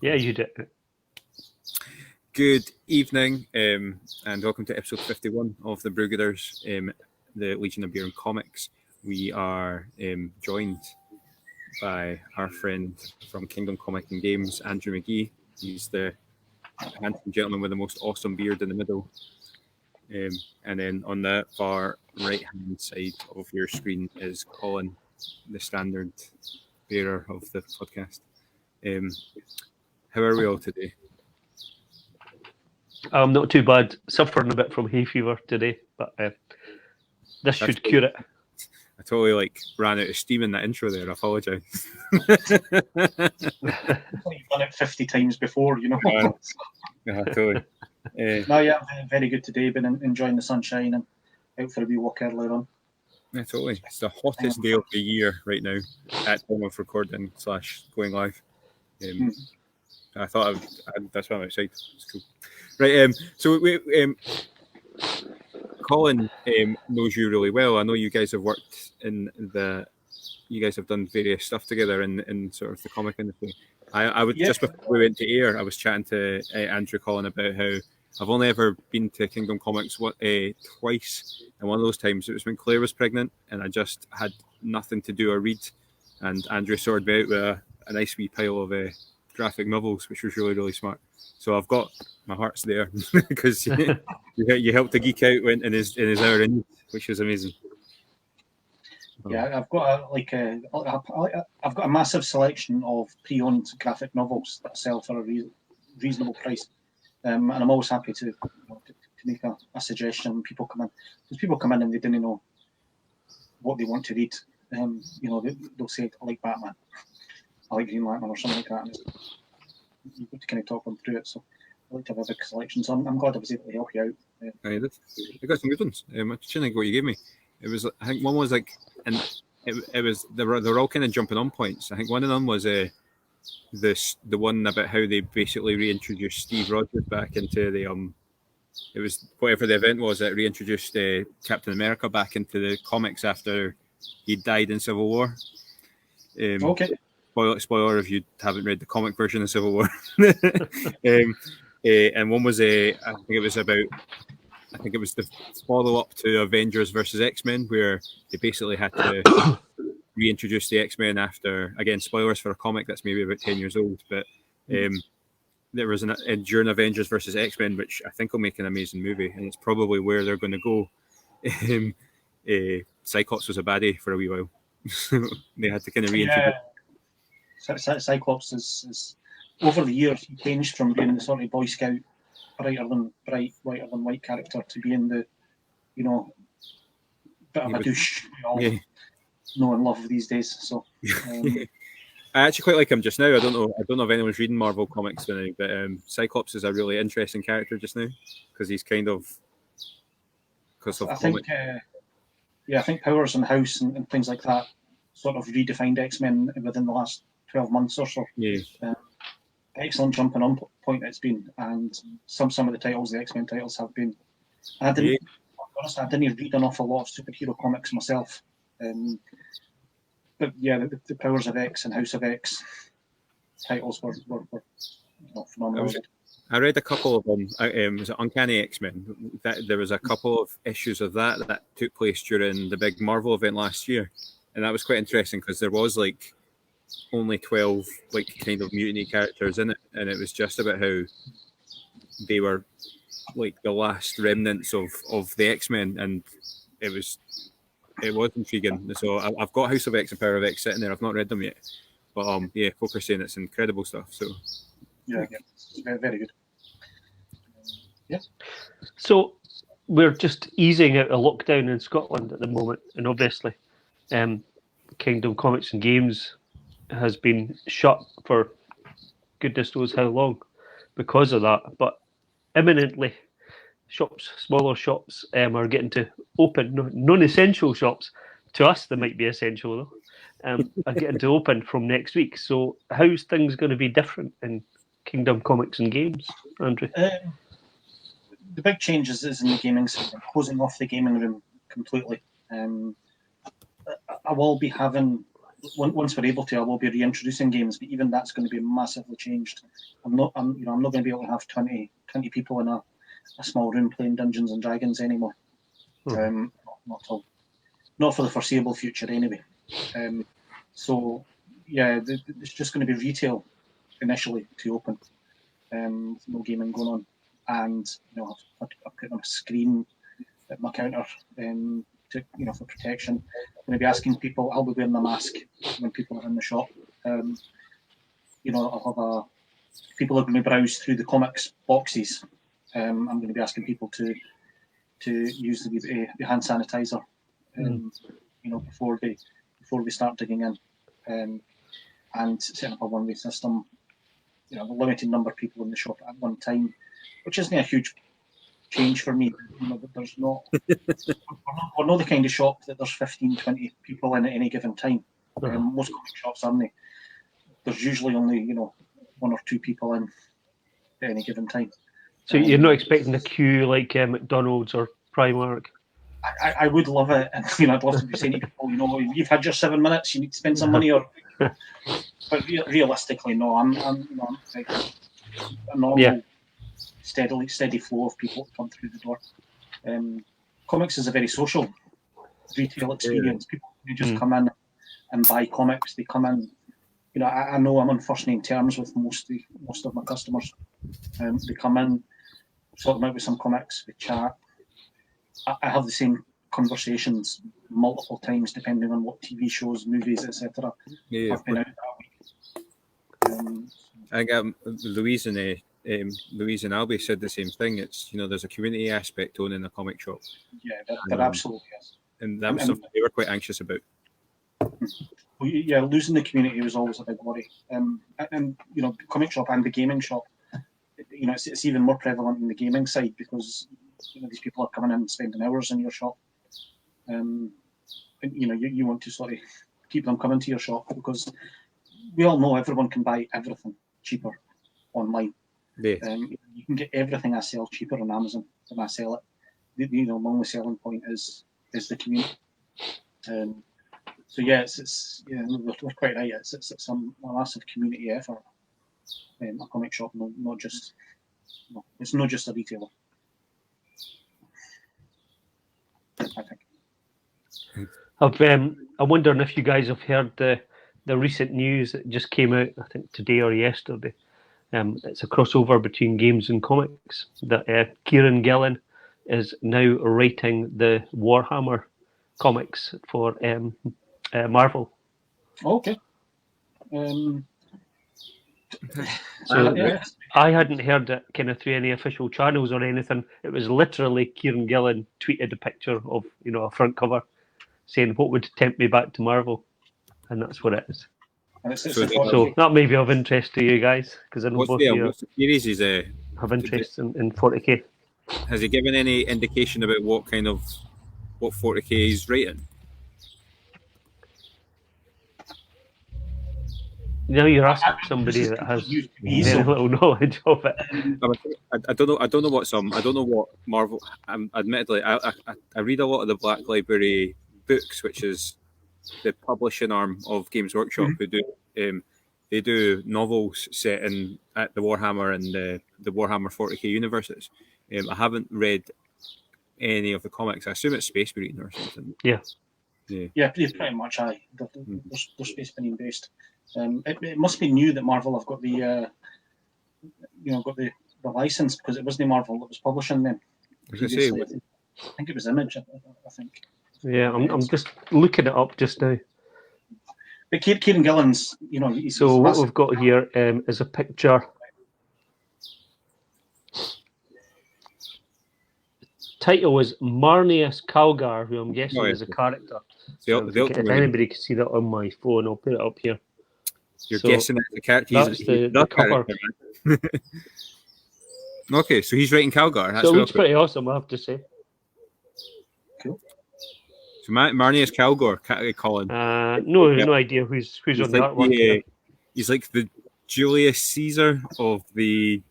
Yeah, you did. Good evening, and welcome to episode 51 of the Brewgooders, the Legion of Beer and Comics. We are joined by our friend from Kingdom Comic and Games, Andrew Magee. He's the handsome gentleman with the most awesome beard in the middle. And then on the far right-hand side of your screen is Colin, the standard bearer of the podcast. How are we all today? I'm not too bad. Suffering a bit from hay fever today, but this should cure it. I totally ran out of steam in that intro there. I apologise. You've done it 50 times before, you know. Yeah, totally. No, yeah, very good today. Been enjoying the sunshine and out for a wee walk earlier on. Yeah, totally. It's the hottest day of the year right now at time of recording / going live. I thought that's why I'm outside. It's cool. Right. So Colin knows you really well. I know you guys have worked you guys have done various stuff together in sort of the comic industry. Just before we went to air, I was chatting to Andrew Colin about how I've only ever been to Kingdom Comics twice, and one of those times it was when Claire was pregnant, and I just had nothing to do or read, and Andrew sorted me out with a nice wee pile of graphic novels, which was really, really smart. So I've got my heart's there because you helped the geek out in his hour in, which was amazing. Yeah, I've got I've got a massive selection of pre-owned graphic novels that sell for a reasonable price, and I'm always happy to make a suggestion when people come in. Because people come in and they didn't know what they want to read. They'll say, "I like Batman, I like Green Lantern," or something like that. And you've got to kind of talk them through it. So I like to have a big selection. So I'm glad I was able to help you out. I did. I got some good ones. I'm trying to think what you gave me. It was, I think one was and it was they were all kind of jumping on points. I think one of them was the one about how they basically reintroduced Steve Rogers back into the it was whatever the event was that reintroduced Captain America back into the comics after he died in Civil War. Okay. Spoiler if you haven't read the comic version of Civil War. And one was I think it was the follow-up to Avengers versus X-Men, where they basically had to reintroduce the X-Men after, again, spoilers for a comic that's maybe about 10 years old, but there was during Avengers versus X-Men, which I think will make an amazing movie, and it's probably where they're going to go. Cyclops was a baddie for a wee while. They had to kind of reintroduce. Yeah. Cyclops is over the years, he changed from being the sort of Boy Scout, whiter than white character to being the, bit of a douche we all know and love these days. So I actually quite like him just now. I don't know if anyone's reading Marvel comics now, but Cyclops is a really interesting character just now because he's kind of I think Powers and House and things like that sort of redefined X-Men within the last 12 months or so. Yeah. Excellent jumping on point it's been, and some of the titles, the X-Men titles, have been. I didn't read an awful lot of superhero comics myself, but yeah, the Powers of X and House of X titles were phenomenal. I read a couple of them. Was it Uncanny X-Men? There was a couple of issues of that took place during the big Marvel event last year, and that was quite interesting because there was only 12 kind of mutiny characters in it, and it was just about how they were the last remnants of the X-Men, and it was intriguing. So I've got House of X and Power of X sitting there. I've not read them yet, but folk are saying it's incredible stuff. So yeah, it's very, very good. Yeah. So we're just easing out a lockdown in Scotland at the moment, and obviously Kingdom Comics and Games has been shut for goodness knows how long because of that. But imminently, smaller shops are getting to open. Non-essential shops, to us they might be essential though, are getting to open from next week. So how's things going to be different in Kingdom Comics and Games, Andrew? The big change is in the gaming system, closing off the gaming room completely. I will be having once we're able to, I will be reintroducing games, but even that's going to be massively changed. I'm not going to be able to have 20 people in a small room playing Dungeons and Dragons anymore. Not at all. Not for the foreseeable future, anyway. So, yeah, it's just going to be retail initially to open. No gaming going on, and I've put on a screen at my counter for protection. I'm going to be asking people. I'll be wearing the mask when people are in the shop. I'll have people are going to browse through the comics boxes. I'm going to be asking people to use the hand sanitizer, before they start digging in, and setting up a one-way system. A limited number of people in the shop at one time, which isn't a huge change for me. There's not. We're not the kind of shop that there's 15, 20 people in at any given time. Most comic shops aren't they? There's usually only one or two people in at any given time. So you're not expecting a queue like McDonald's or Primark? I would love it, and I'd love to be saying to people, you've had your 7 minutes, you need to spend some money, but realistically, no. I'm like a normal, steady flow of people that come through the door. Comics is a very social retail experience. People who just come in and buy comics, they come in. I know I'm on first name terms with most of my customers. They come in, sort them out with some comics, we chat. I have the same conversations multiple times, depending on what TV shows, movies, etc. I've been out that week. I think Louise and Albie said the same thing. It's there's a community aspect on in a comic shop. Yeah, there absolutely is, and that was something they were quite anxious about. Well, yeah, losing the community was always a big worry. And the comic shop and the gaming shop, it's even more prevalent in the gaming side because these people are coming in and spending hours in your shop. And you want to sort of keep them coming to your shop because we all know everyone can buy everything cheaper online. Yeah. You can get everything I sell cheaper on Amazon than I sell it. My only selling point is the community. So yeah, we're quite right. It's a massive community effort. A comic shop, it's not just a retailer. I think. I'm wondering if you guys have heard the recent news that just came out, I think today or yesterday. It's a crossover between games and comics that Kieran Gillen is now writing the Warhammer comics for Marvel. Okay. So I hadn't heard it kind of through any official channels or anything. It was literally Kieran Gillen tweeted a picture of a front cover saying what would tempt me back to Marvel, and that's what it is. So that may be of interest to you guys because I know both of you have interest in 40k. Has he given any indication about what 40k he's rating? Now you're asking somebody that has very little knowledge of it. I don't know what Marvel. Admittedly, I read a lot of the Black Library books, which is the publishing arm of Games Workshop, who do they do novels set in at the Warhammer and the Warhammer 40k universes. I haven't read any of the comics. I assume it's Space Marine or something. Yeah, pretty much. They're Space Marine based. It must be new that Marvel have got the license because it wasn't Marvel that was publishing them. I think it was Image. I think. Yeah, I'm just looking it up just now. But Kieran Gillen's, So what we've got here is a picture. Title is Marneus Calgar, who I'm guessing is a character. If anybody can see that on my phone, I'll put it up here. You're guessing at the character. That's the cover. Okay, so he's writing Calgar. So it looks pretty awesome, I have to say. Cool. So Marneus Calgar, Colin. No idea who's on the artwork. He's like the Julius Caesar of the.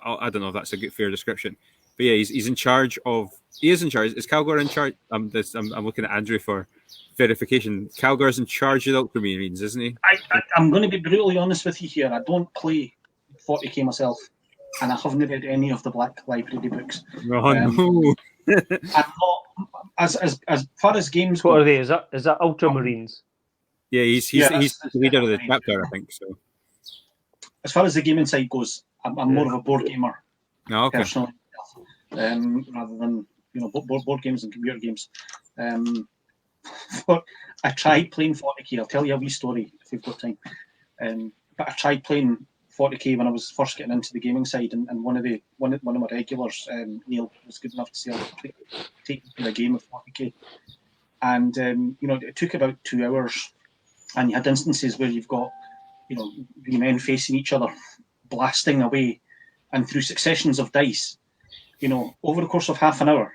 I don't know if that's a fair description, but yeah, he's in charge of. He is in charge. Is Calgar in charge? I'm looking at Andrew for verification. Calgar's in charge of the Ultramarines, isn't he? I'm going to be brutally honest with you here. I don't play 40k myself, and I haven't read any of the Black Library books. No. I'm not as far as games What go. are they? Is that Ultramarines? Yeah, he's that's the leader of the Ultramarines. chapter, I think. So. As far as the gaming side goes, I'm more of a board gamer Oh, okay. personally, rather than board games and computer games. But I tried playing 40k. I'll tell you a wee story if we've got time. But I tried playing 40k when I was first getting into the gaming side, and one of my regulars, Neil, was good enough to say I'll take me to a game of 40k. And it took about 2 hours, and you had instances where you've got the men facing each other, blasting away, and through successions of dice, over the course of half an hour,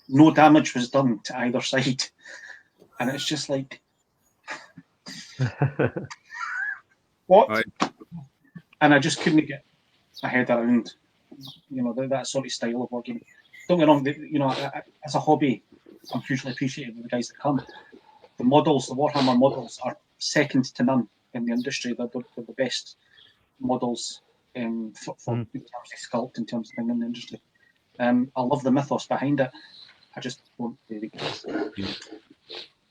no damage was done to either side. And it's just like, what? Right. And I just couldn't get my head around, that sort of style of wargaming. Don't get me wrong, as a hobby, I'm hugely appreciative of the guys that come. The Warhammer models, are second to none in the industry. They're the best models in terms of sculpt, in terms of thing in the industry. I love the mythos behind it. I just won't play the games.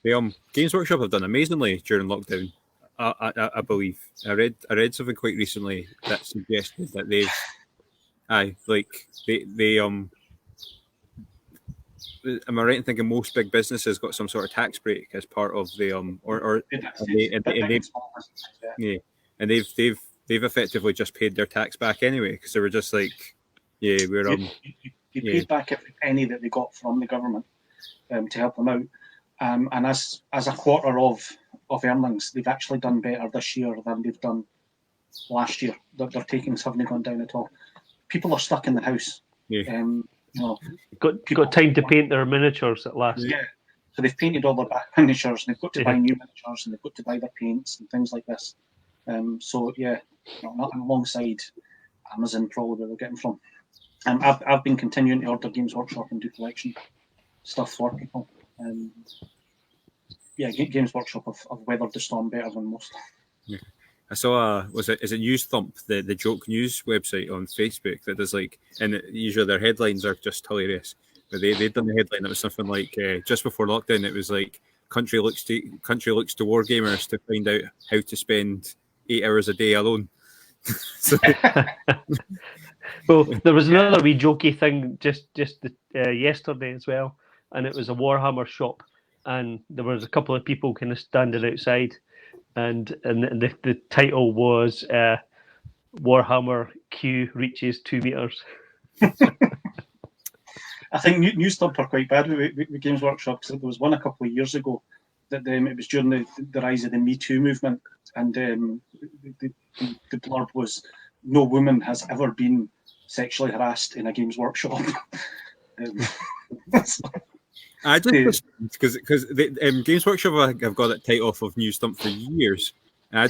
The Games Workshop have done amazingly during lockdown. I believe I read something quite recently that suggested that they am I right in thinking most big businesses got some sort of tax break as part of the and they've effectively just paid their tax back anyway, because they were just like, we're they paid back every penny that they got from the government to help them out. And as a quarter of earnings, they've actually done better this year than they've done last year. Their takings haven't gone down at all. People are stuck in the house. Got time to paint their miniatures at last. Yeah, so they've painted all their back miniatures, and they've got to buy new miniatures, and they've got to buy their paints and things like this. Alongside Amazon, probably where they're getting from. I've been continuing to order Games Workshop and do collection stuff for people. Games Workshop have weathered the storm better than most. Yeah. I saw is it News Thump, the joke news website on Facebook that does and usually their headlines are just hilarious. But they'd done the headline that was something like just before lockdown, it was like country looks to war gamers to find out how to spend 8 hours a day alone. Well, there was another wee jokey thing just yesterday as well, and it was a Warhammer shop, and there was a couple of people kind of standing outside, and the title was Warhammer Q reaches 2 meters. I think News Thump are quite bad with Games Workshop, because there was one a couple of years ago that it was during the rise of the Me Too movement, and the blurb was, "No woman has ever been sexually harassed in a Games Workshop." I just because Games Workshop have got it tight off of News Thump for years, and I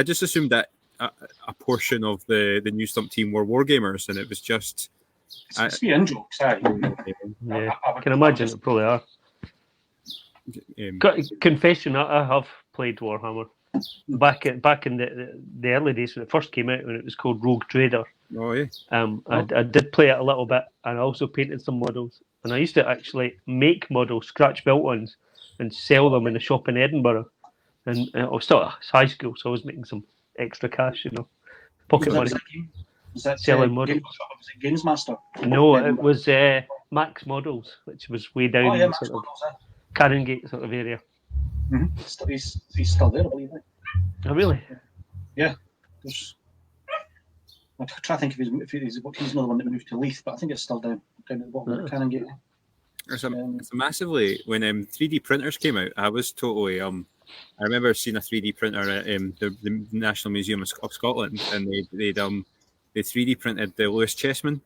just assumed that a portion of the News Thump team were wargamers, and it was just. It's the in jokes, I can imagine it probably are. Confession: I have played Warhammer back in the early days when it first came out, when it was called Rogue Trader. Oh yeah. I did play it a little bit, and I also painted some models. And I used to actually make models, scratch built ones, and sell them in a shop in Edinburgh. And I was still at high school, so I was making some extra cash, pocket money. Was that selling models? Was it Games Master? No, it was Max Models, which was way down in sort of Canongate sort of area. Mm-hmm. He's still there, I believe. Oh, really? Yeah. I'm trying to think if he's another one that moved to Leith, but I think it's still down at the bottom of Canongate. It's massively when 3D printers came out. I was totally I remember seeing a 3D printer at the National Museum of Scotland, and they 3D printed the Lewis Chessman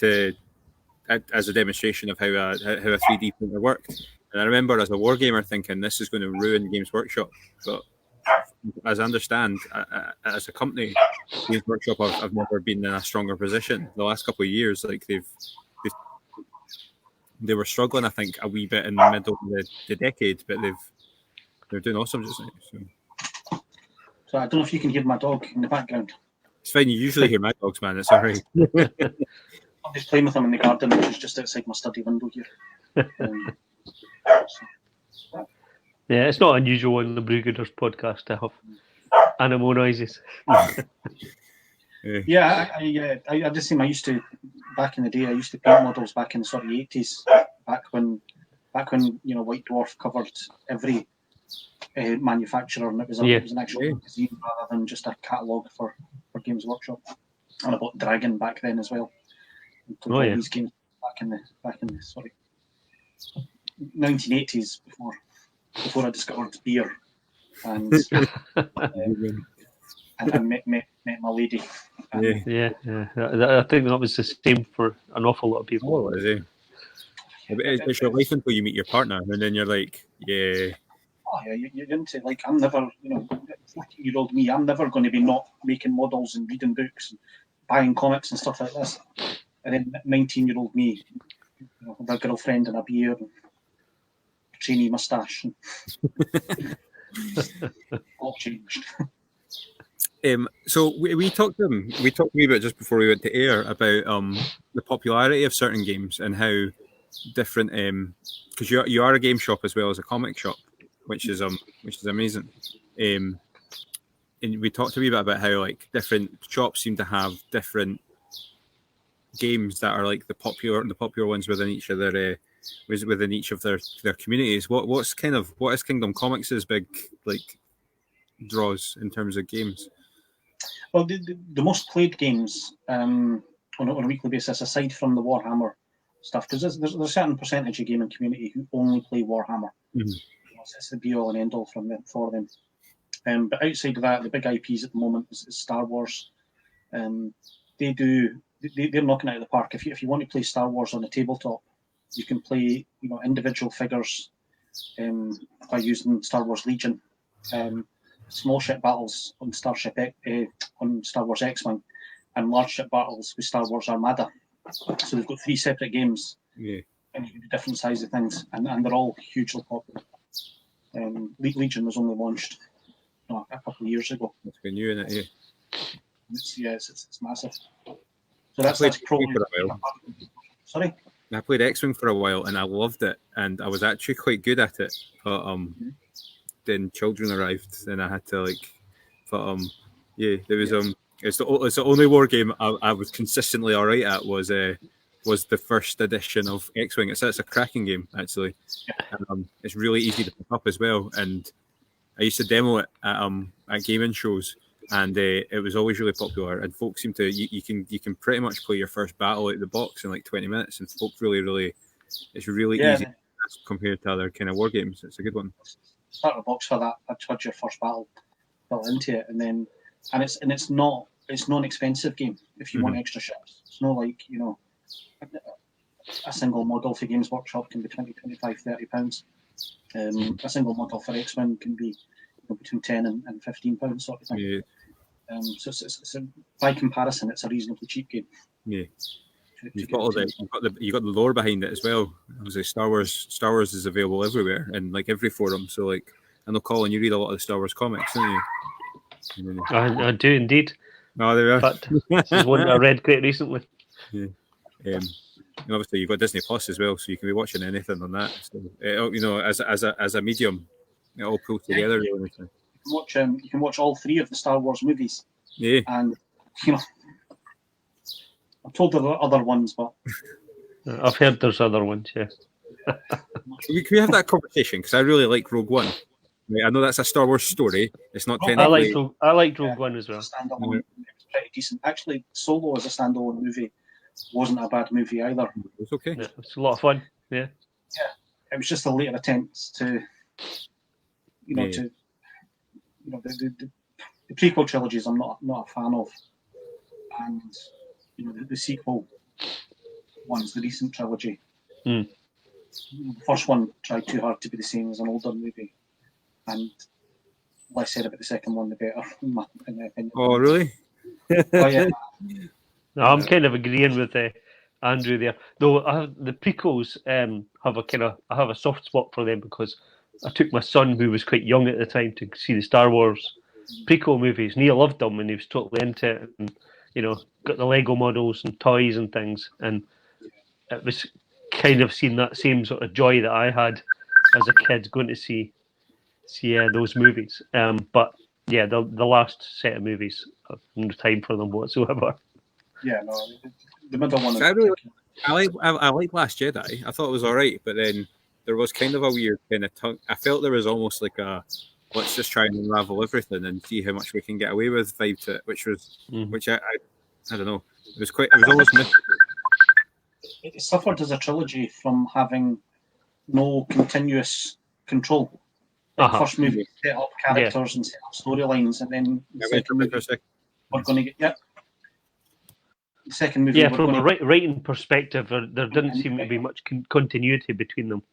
as a demonstration of how a 3D printer worked. And I remember as a wargamer thinking this is going to ruin Games Workshop, but as I understand, as a company, Games Workshop have never been in a stronger position. The last couple of years, they've they were struggling, I think, a wee bit in the middle of the decade, but they're doing awesome just now. So I don't know if you can hear my dog in the background. It's fine. You usually hear my dogs, man. It's all right. I'm just playing with them in the garden, which is just outside my study window here. Yeah, it's not unusual on the Brewgooders podcast to have animal noises. Yeah, I just think I used to, back in the day, I used to paint models back in the sort of 80s, back when White Dwarf covered every manufacturer, and it was an actual magazine rather than just a catalogue for Games Workshop. And I bought Dragon back then as well. All these games back in the sort of 1980s before I discovered beer and and met my lady. Yeah. I think that was the same for an awful lot of people. Oh, is it? It's your life until you meet your partner, and then you're like, yeah. Oh yeah, you're into, like, I'm never, 14-year-old me, I'm never going to be not making models and reading books and buying comics and stuff like this. And then 19-year-old me, with a girlfriend and a beer and a trainee moustache. All changed. So we talked a wee bit just before we went to air about the popularity of certain games and how different, because you are a game shop as well as a comic shop, which is amazing. And we talked a wee bit about how, like, different shops seem to have different games that are like the popular ones within each of their communities. What is Kingdom Comics' big, like, draws in terms of games? Well, the most played games on a weekly basis, aside from the Warhammer stuff, because there's a certain percentage of gaming community who only play Warhammer. Mm-hmm. It's the be all and end all for them. But outside of that, the big IPs at the moment is Star Wars. They're knocking out of the park. If you want to play Star Wars on a tabletop, you can play individual figures by using Star Wars Legion. Small ship battles on on Star Wars X-Wing, and large ship battles with Star Wars Armada. So they've got 3 separate games, and you can do different sizes of things, and they're all hugely popular. Legion was only launched a couple of years ago. It's been new, isn't it? It's massive. So that's probably for a while. Sorry. I played X-Wing for a while and I loved it, and I was actually quite good at it. But then children arrived, and I had to there was it's the only war game I was consistently all right at was the first edition of X-Wing. It's a cracking game, actually. It's really easy to pick up as well, and I used to demo it at gaming shows, and it was always really popular. And folks seem to you can pretty much play your first battle out of the box in like 20 minutes, and folks really it's really easy compared to other kind of war games. It's a good one. Start the box for that. That's what your first battle built into it, and it's not an expensive game if you want extra ships. It's not like a single model for Games Workshop can be 20, 25, 30 pounds. A single model for X-Wing can be between 10 and 15 pounds sort of thing. Yeah. So it's by comparison, it's a reasonably cheap game. Yeah. You got the lore behind it as well. Obviously, Star Wars is available everywhere and like every forum. So like, I know, Colin, you read a lot of the Star Wars comics, don't you? I do indeed. Oh, there we are. But this is one I read quite recently. Yeah. And obviously, you've got Disney Plus as well, so you can be watching anything on that. So, as a medium, it all pulls together. Really. You can watch all 3 of the Star Wars movies. Yeah. And I'm told there are other ones, but I've heard there's other ones. Yeah. Can we have that conversation? Because I really like Rogue One. I know that's a Star Wars story. It's not technically. I like Rogue One as well. Standalone. It was pretty decent. Actually, Solo as a standalone movie wasn't a bad movie either. It's okay. Yeah, it's a lot of fun. Yeah. Yeah. It was just a later attempt to, the prequel trilogies I'm not a fan of, and the sequel ones, the recent trilogy. The first one tried too hard to be the same as an older movie, and the less said about the second one, the better. In my opinion. Oh, really? Oh, yeah. No, I'm kind of agreeing with Andrew there. Though I have, the prequels have a kind of I have a soft spot for them because I took my son, who was quite young at the time, to see the Star Wars prequel movies, and he loved them, and he was totally into it, and got the Lego models and toys and things, and it was kind of seeing that same sort of joy that I had as a kid going to see those movies. But yeah, the last set of movies, I've no time for them whatsoever. Yeah, no, the middle one. I like Last Jedi. I thought it was all right, but then there was kind of a weird kind of tongue. I felt there was almost like a let's just try and unravel everything and see how much we can get away with vibe to it, which I don't know. It was almost mystical. It suffered as a trilogy from having no continuous control. The first movie set up characters and set up storylines, and then the second movie, we're going to get the second movie. Yeah, from a writing perspective, there didn't seem to be much continuity between them.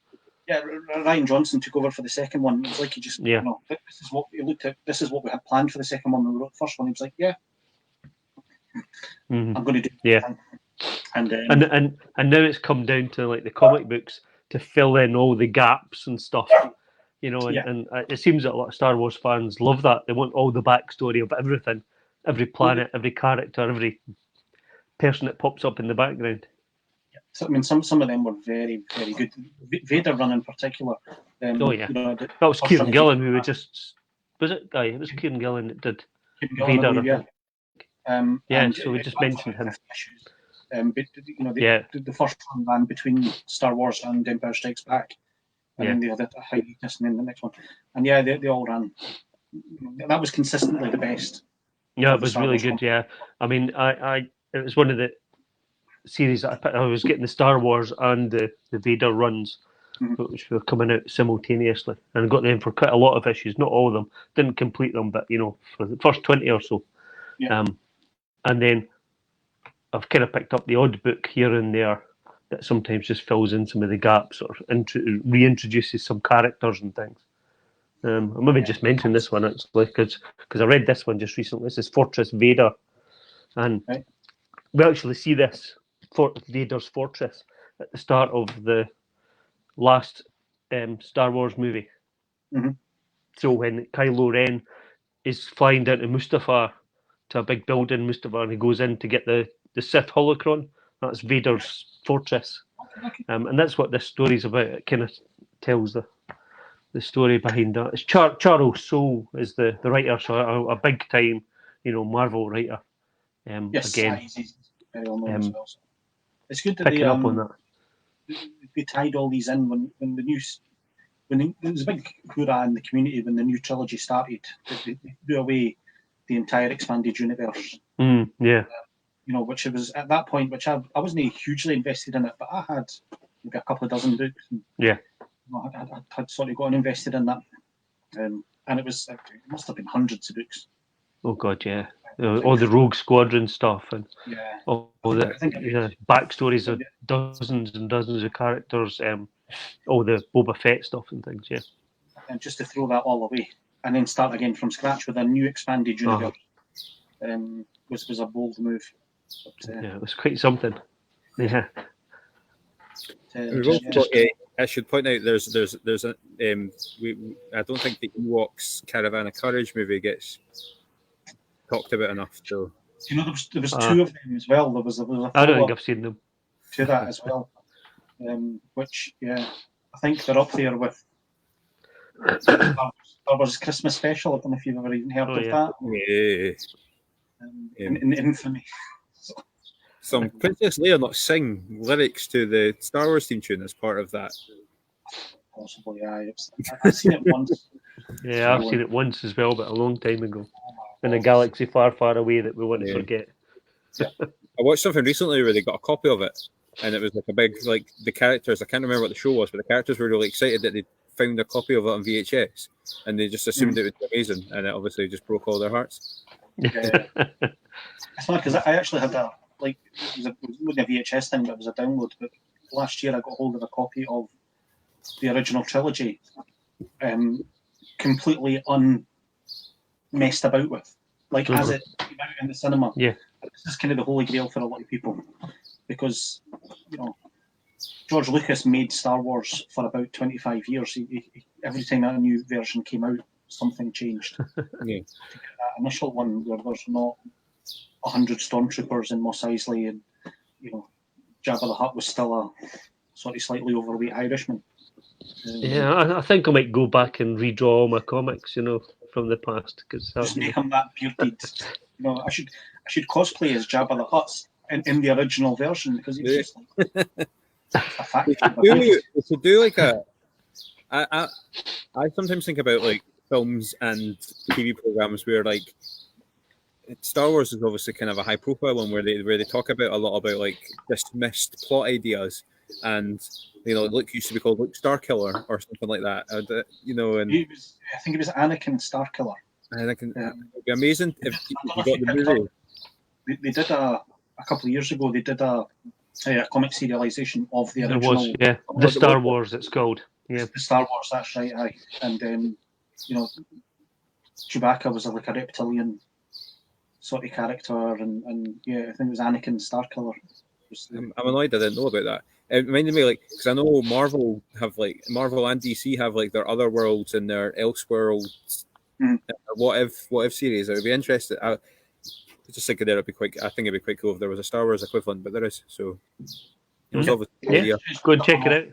Yeah, Rian Johnson took over for the second one. It was like he just, this is what he looked at. This is what we had planned for the second one. When we wrote the first one, he was like, I'm going to do it. And now it's come down to like the comic books to fill in all the gaps and stuff, and it seems that a lot of Star Wars fans love that. They want all the backstory of everything, every planet, every character, every person that pops up in the background. So, I mean, some of them were very, very good. Vader Run in particular. That was Kieran Gillen who was it? It was Kieran Gillen that did Vader. So we just mentioned him. But the first one ran between Star Wars and Empire Strikes Back, and then they had a hiatus, and then the next one, and they all ran. That was consistently the best. Yeah, it was really good. Yeah, I mean, it was one of the series that I picked. I was getting the Star Wars and the Vader runs, which were coming out simultaneously, and I got them for quite a lot of issues. Not all of them, didn't complete them, but for the first 20 or so. Yeah. And then I've kind of picked up the odd book here and there that sometimes just fills in some of the gaps or reintroduces some characters and things. I maybe just mention this one actually because I read this one just recently. This is Fortress Vader, and we actually see this Vader's fortress at the start of the last Star Wars movie. So when Kylo Ren is flying down to Mustafar, to a big building, Mustafar, and he goes in to get the Sith holocron, that's Vader's fortress. And that's what this story's about. It kind of tells the story behind that. It's Charles Soule is the writer, so a big time, Marvel writer. Yes, again, he's very well known as well. So it's good that picking up on that. They tied all these in when there was a big hoorah in the community when the new trilogy started. They threw away the entire expanded universe. Which it was at that point, which I wasn't hugely invested in it, but I had maybe a couple of dozen books. And, I had sort of gotten invested in that, and it must have been hundreds of books. Oh God, yeah. All the Rogue Squadron stuff and all the backstories of dozens and dozens of characters, all the Boba Fett stuff and things, And just to throw that all away and then start again from scratch with a new expanded universe was a bold move. But, it was quite something. Yeah. I should point out there's a I don't think the Ewoks Caravan of Courage movie gets talked about enough. So there was two of them as well. There was a I don't think I've seen them. To that as well, which I think they're up there with Star Wars Christmas Special. I don't know if you've ever even heard of that. In infamy. Some Princess Leia not sing lyrics to the Star Wars theme tune as part of that. Possibly, I've seen it once. Yeah, I've seen it once as well, but a long time ago. In a galaxy far, far away that we want to forget. I watched something recently where they got a copy of it, and it was like a big, the characters, I can't remember what the show was, but the characters were really excited that they found a copy of it on VHS, and they just assumed it would be amazing, and it obviously just broke all their hearts. It's funny because I actually had it wasn't a VHS thing, but it was a download. But last year I got hold of a copy of the original trilogy, completely unmessed about with, as it came out in the cinema. Yeah, this is kind of the holy grail for a lot of people. because George Lucas made Star Wars for about 25 years. Every time a new version came out, something changed. Yeah. That initial one where there's not 100 stormtroopers in Mos Eisley, and Jabba the Hutt was still a sort of slightly overweight Irishman. Yeah, I think I might go back and redraw all my comics, from the past, because just make him that bearded. I should cosplay as Jabba the Hutt in the original version, because he was just like a factory. We should do like I sometimes think about like films and TV programs where like Star Wars is obviously kind of a high profile one where they talk about a lot about like dismissed plot ideas, and Luke used to be called Luke Starkiller or something like that. And I think it was Anakin Starkiller. And it would be amazing if you got the movie. They did a couple of years ago. They did a comic serialization of the original. The Star Wars. It's called. Yeah, the Star Wars. That's right. Aye, and Chewbacca was like a reptilian sort of character, and I think it was Anakin Starkiller. I'm annoyed I didn't know about that. It reminded me, like, because I know Marvel and DC have like their other worlds and their Elseworlds, what if series. It would be interesting. I just think it'd be quite. I think it'd be quite cool if there was a Star Wars equivalent, but there is. So it was obviously go and check it out.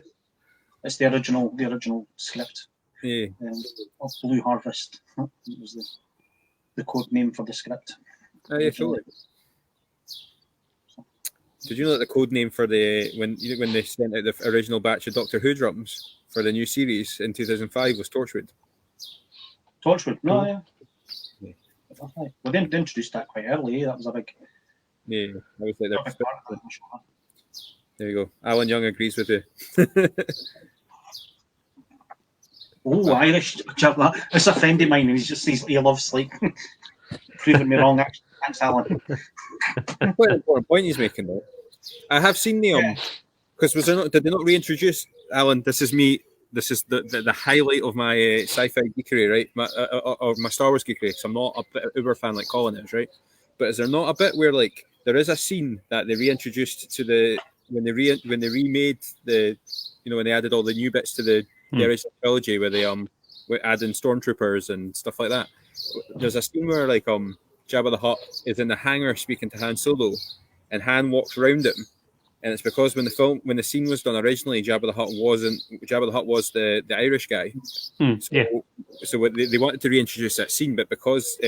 It's the original script. Yeah. Of Blue Harvest. It was the code name for the script. Oh, yeah, totally. Did you know that the code name for when they sent out the original batch of Doctor Who drums for the new series in 2005 was Torchwood? Torchwood? No, yeah. Well, they introduced that quite early. That was a big. Yeah, that was like their. There you go. Alan Young agrees with you. Oh, Irish. It's a friend of mine. He loves like proving me wrong. Actually, thanks, Alan. Quite an important point he's making though. I have seen the because did they not reintroduce Alan? This is me. This is the highlight of my sci-fi geekery, right? My Star Wars geekery. Because I'm not a uber fan like Colin is, right? But is there not a bit where like there is a scene that they reintroduced to when they remade when they added all the new bits to the original trilogy where they add in stormtroopers and stuff like that. There's a scene where like Jabba the Hutt is in the hangar speaking to Han Solo, and Han walks around him, and it's because when the scene was done originally, Jabba the Hutt was the Irish guy. So they wanted to reintroduce that scene, but because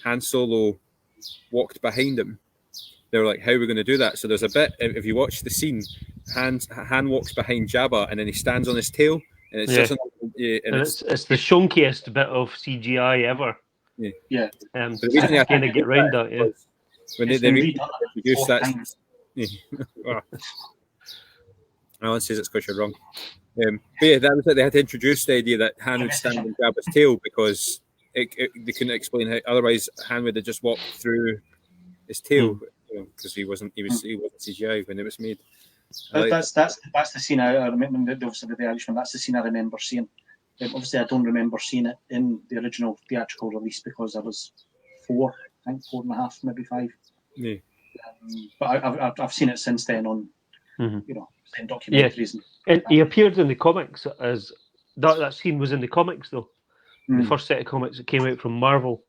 Han Solo walked behind him, they were like, "How are we going to do that?" So there's a bit, if you watch the scene, Han walks behind Jabba, and then he stands on his tail, and it's just it's the shonkiest bit of CGI ever. Yeah. The reason I kind of get around that, when they introduced that. Alan says it's because you're wrong. But yeah, that was it. They had to introduce the idea that Han would stand on Jabba's tail because they couldn't explain how. Otherwise, Han would have just walked through his tail because he wasn't CGI when it was made. That's the scene I remember. Obviously, with the Irishman, that's the scene I remember seeing. Obviously, I don't remember seeing it in the original theatrical release because I was 4, I think 4.5, maybe 5. Yeah. But I've seen it since then on, documentaries. Yeah. And he appeared in the comics as that scene was in the comics though. The first set of comics that came out from Marvel,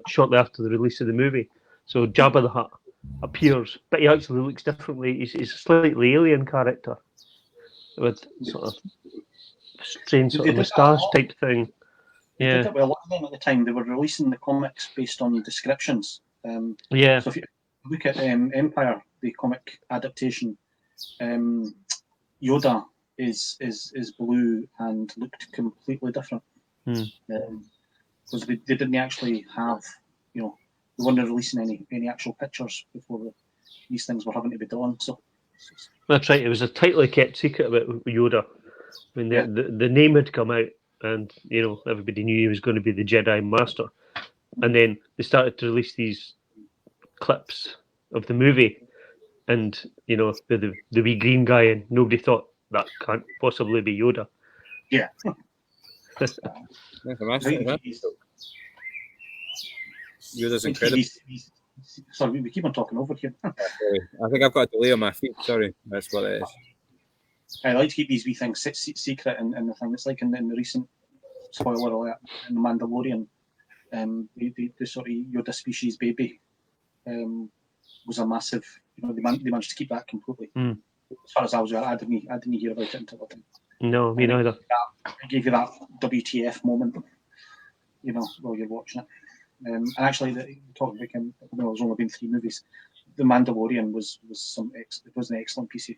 shortly after the release of the movie. So Jabba the Hutt appears, but he actually looks differently. He's a slightly alien character with sort of strange sort of moustache type thing. They did it with a lot of them at the time. They were releasing the comics based on descriptions. So if you look at Empire, the comic adaptation, Yoda is blue and looked completely different. Because they didn't actually have, they weren't releasing any actual pictures before these things were having to be done. So that's right. It was a tightly kept secret about Yoda. I mean, the name had come out, and everybody knew he was going to be the Jedi Master. And then they started to release these clips of the movie, and the wee green guy, and nobody thought that can't possibly be Yoda. Yeah. Yoda's incredible. Sorry, we keep on talking over here. Sorry. I think I've got a delay on my feet. Sorry, that's what it is. I like to keep these wee things secret, and the thing it's like in the recent spoiler alert in the Mandalorian, the sort of Yoda species baby was a massive. They managed to keep that completely. As far as I was aware, I didn't hear about it until No, me neither. I gave you that WTF moment, while you're watching it. And actually, talking about there's only been 3 movies. The Mandalorian was an excellent piece of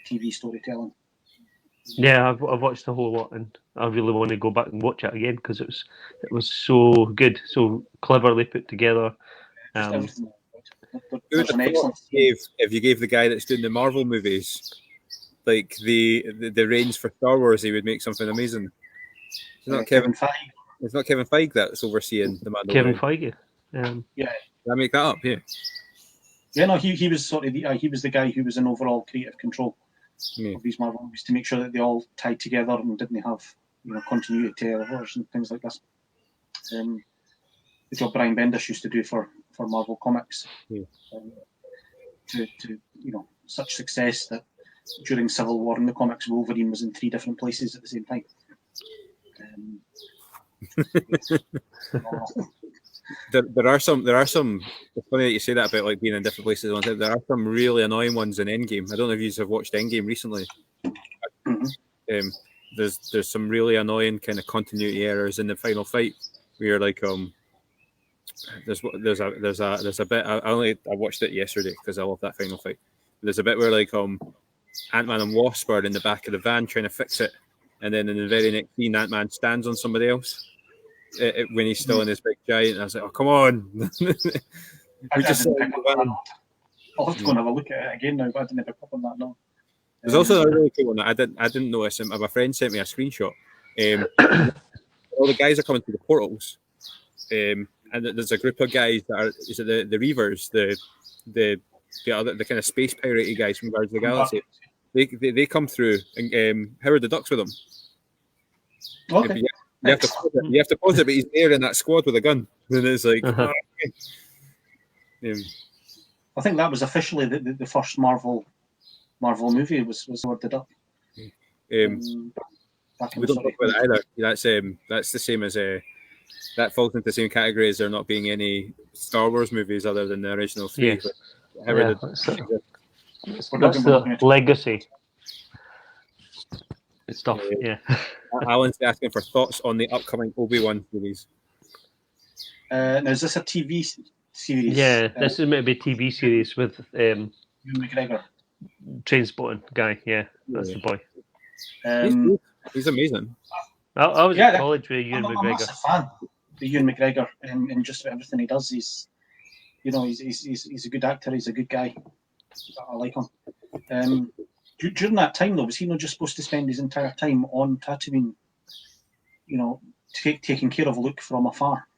TV storytelling. Yeah, I've watched the whole lot, and I really want to go back and watch it again because it was so good, so cleverly put together. There's an excellent. If you gave the guy that's doing the Marvel movies like the reins for Star Wars, he would make something amazing. It's not Kevin Feige. It's not Kevin Feige that's overseeing the Mandalorian. Kevin Feige. Yeah. Did I make that up? Yeah. Yeah, no, he was sort of he was the guy who was in overall creative control of these Marvel movies to make sure that they all tied together and didn't have continuity errors and things like this. The job Brian Bendis used to do for Marvel Comics, to such success that during Civil War in the comics, Wolverine was in 3 different places at the same time. There are some. It's funny that you say that about like being in different places. There are some really annoying ones in Endgame. I don't know if you have watched Endgame recently. Mm-hmm. There's some really annoying kind of continuity errors in the final fight. Where like there's a bit. I watched it yesterday because I love that final fight. There's a bit where like Ant-Man and Wasp are in the back of the van trying to fix it, and then in the very next scene, Ant-Man stands on somebody else. When he's still in his big giant, and I was like, "Oh, come on!" I'll have to go and have a look at it again now, but I didn't pick up on that. No. There's also a really cool one that I didn't notice. My friend sent me a screenshot. All the guys are coming through the portals, and there's a group of guys that are the Reavers, the kind of space piratey guys from Guardians of the Galaxy. They come through, and Howard the Duck's with them. Okay. You have to pause it, but he's there in that squad with a gun. And it's like, I think that was officially the first Marvel movie was Howard the Duck. We don't talk about it either. That's the same as that falls into the same category as there not being any Star Wars movies other than the original 3. Yes. That's the legacy stuff. Yeah. Alan's asking for thoughts on the upcoming Obi-Wan series. Now, is this a TV series? Yeah, this is maybe a TV series with Ewan McGregor. Trainspotting guy. Yeah, that's the boy. He's amazing. I was at college with Ewan McGregor. I'm a massive fan of Ewan McGregor and just about everything he does. He's a good actor. He's a good guy. I like him. During that time, though, was he not just supposed to spend his entire time on Tatooine, taking care of Luke from afar?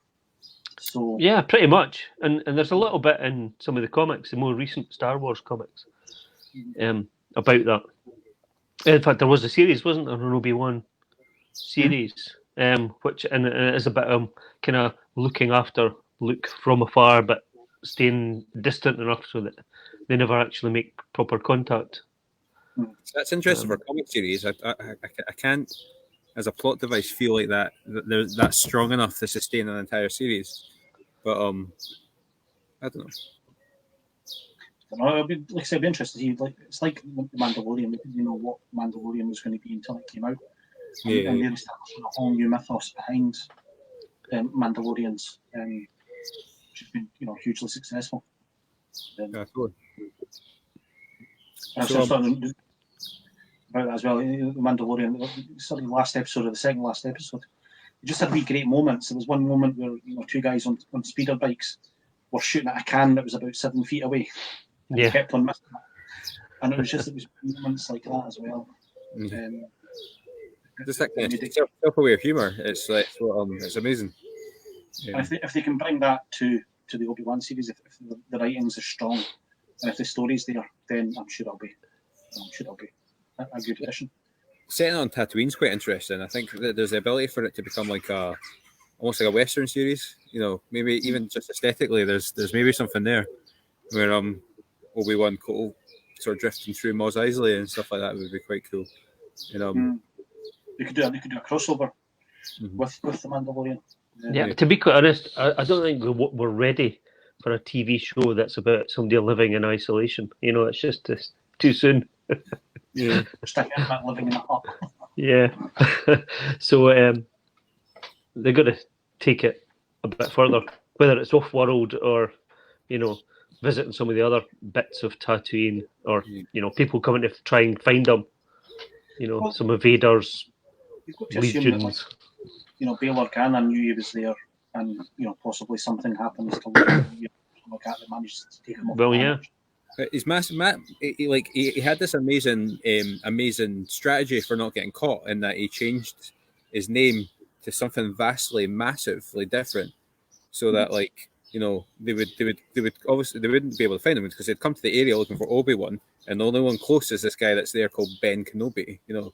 So yeah, pretty much. And there's a little bit in some of the comics, the more recent Star Wars comics, about that. In fact, there was a series, wasn't there, an Obi-Wan series, which and it is about kind of looking after Luke from afar, but staying distant enough so that they never actually make proper contact. That's interesting for a comic series. I can't, as a plot device, feel like that's strong enough to sustain an entire series. But I don't know. It'd be, like I said, it'd be interesting. It's like the Mandalorian. We didn't know what Mandalorian was going to be until it came out. And they're establishing a whole new mythos behind Mandalorians, which has been hugely successful. Cool. About that as well. The Mandalorian, sort of last episode or the second last episode, we just had great moments. There was one moment where 2 guys on speeder bikes were shooting at a can that was about 7 feet away. And they kept on missing it. And it was moments like that as well. Just that kind of self-aware humour. It's like it's amazing. Yeah. If they can bring that to the Obi-Wan series, if the writings are strong and if the story's there, then I'm sure it'll be a good addition. Setting on Tatooine's quite interesting. I think that there's the ability for it to become like almost like a Western series. You know, maybe even just aesthetically, there's maybe something there where Obi-Wan Cole sort of drifting through Mos Eisley and stuff like that would be quite cool. And They could do a crossover with the Mandalorian. Yeah, to be quite honest, I don't think we're ready for a TV show that's about somebody living in isolation. You know, it's just too soon. yeah, Living in a hut. Yeah. So they're going to take it a bit further, whether it's off-world or, you know, visiting some of the other bits of Tatooine, or you know, people coming to try and find them. You know, some of Vader's legions. You know, Bail Organa knew he was there, and you know, possibly something happens to Luke. That manages to take him off. Well, yeah. He's massive. He had this amazing strategy for not getting caught, in that he changed his name to something vastly, massively different, so that you know they would obviously they wouldn't be able to find him because they'd come to the area looking for Obi-Wan, and the only one close is this guy that's there called Ben Kenobi. You know.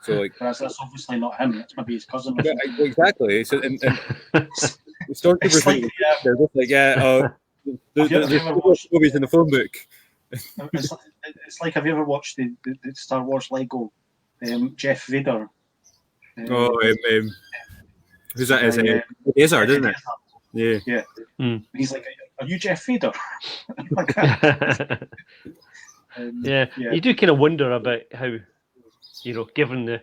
So that's obviously not him. That's maybe his cousin. Yeah, exactly. So and the stormtroopers they're just there's movies in the phone book. It's like, have you ever watched the Star Wars Lego? Jeff Vader. Who's that? Is Izzard, isn't it? Yeah. Yeah. He's like, are you Jeff Vader? Yeah, you do kind of wonder about how, you know, given the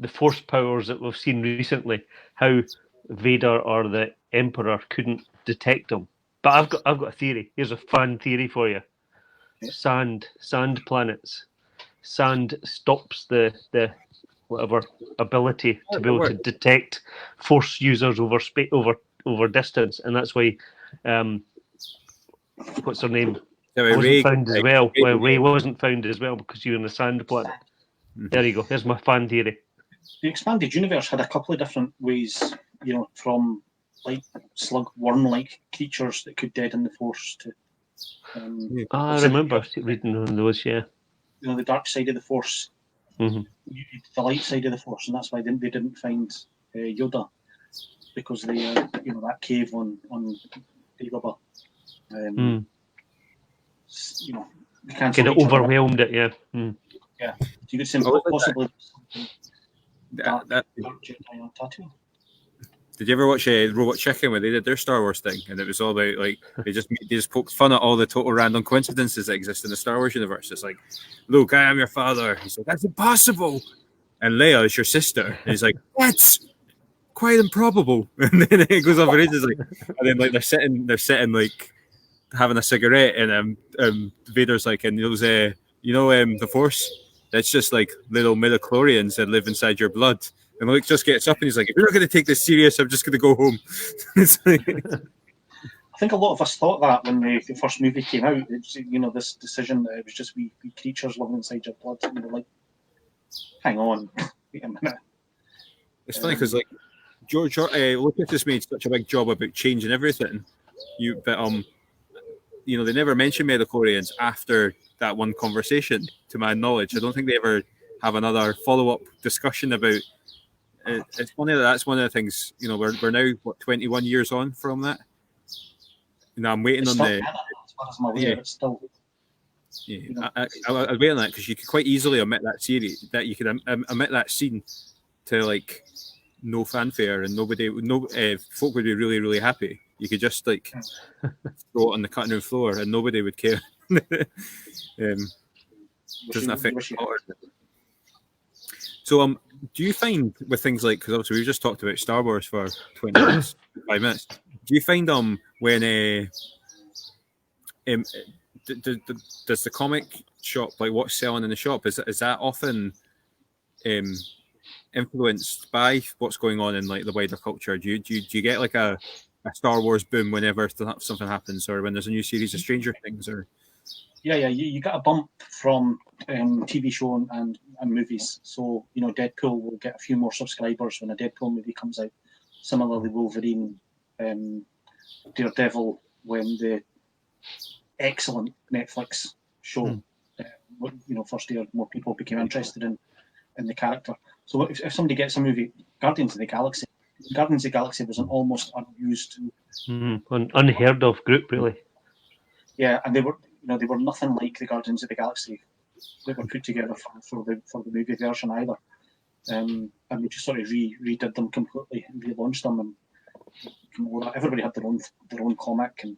force powers that we've seen recently, how Vader or the Emperor couldn't detect him. But I've got a theory. Here's a fun theory for you. Sand planets. Sand stops the whatever ability to be able to detect force users over distance, and that's why what's her name? Wasn't found as well. Well, Ray wasn't found as well because you're in the sand planet. There you go. There's my fan theory. The expanded universe had a couple of different ways, you know, from like slug worm-like creatures that could deaden the force to. I remember reading on those. Yeah. You know, the dark side of the force, the light side of the force, and that's why they didn't find Yoda, because they, you know, that cave on Dagobah. You know, they can't kind of overwhelmed it. Yeah. Yeah, you could say possibly. Dark Jedi on Tatooine. Did you ever watch Robot Chicken where they did their Star Wars thing, and it was all about like they just poked fun at all the total random coincidences that exist in the Star Wars universe? It's like, Luke, I am your father. He's like, that's impossible. And Leia is your sister. And he's like, that's quite improbable. And then it goes on for ages, like, and then like they're sitting like having a cigarette, and Vader's like, and those the Force. That's just like little midichlorians that live inside your blood. And Luke just gets up and he's like, if you're not going to take this serious, I'm just going to go home. It's like... I think a lot of us thought that when the first movie came out. It's, you know, this decision that it was just wee creatures living inside your blood. And you're like, hang on, wait a minute. It's funny because like George Lucas has made such a big job about changing everything. But you know, they never mention midichlorians after that one conversation, to my knowledge. I don't think they ever have another follow-up discussion about it. It's funny that's one of the things, you know, we're now 21 years on from that. You know, I'm waiting on the. I wait on that because you could quite easily omit that series. That you could omit that scene to like no fanfare, and folk would be really, really happy. You could just like throw it on the cutting room floor, and nobody would care. Doesn't affect. So, do you find with things like, because obviously we've just talked about Star Wars for 20 minutes, 5 minutes. Do you find when does the comic shop, like what's selling in the shop, is that often influenced by what's going on in like the wider culture? Do you get like a Star Wars boom whenever something happens, or when there's a new series of Stranger Things, or? Yeah, you get a bump from TV show and movies. So, you know, Deadpool will get a few more subscribers when a Deadpool movie comes out. Similarly, Wolverine, Daredevil, when the excellent Netflix show, first year, more people became interested in the character. So if somebody gets a movie, Guardians of the Galaxy, Guardians of the Galaxy was an almost unused. An unheard of group, really. Yeah, and they were nothing like the Guardians of the Galaxy that were put together for the movie version either. And we just sort of redid them completely and relaunched them, and everybody had their own comic, and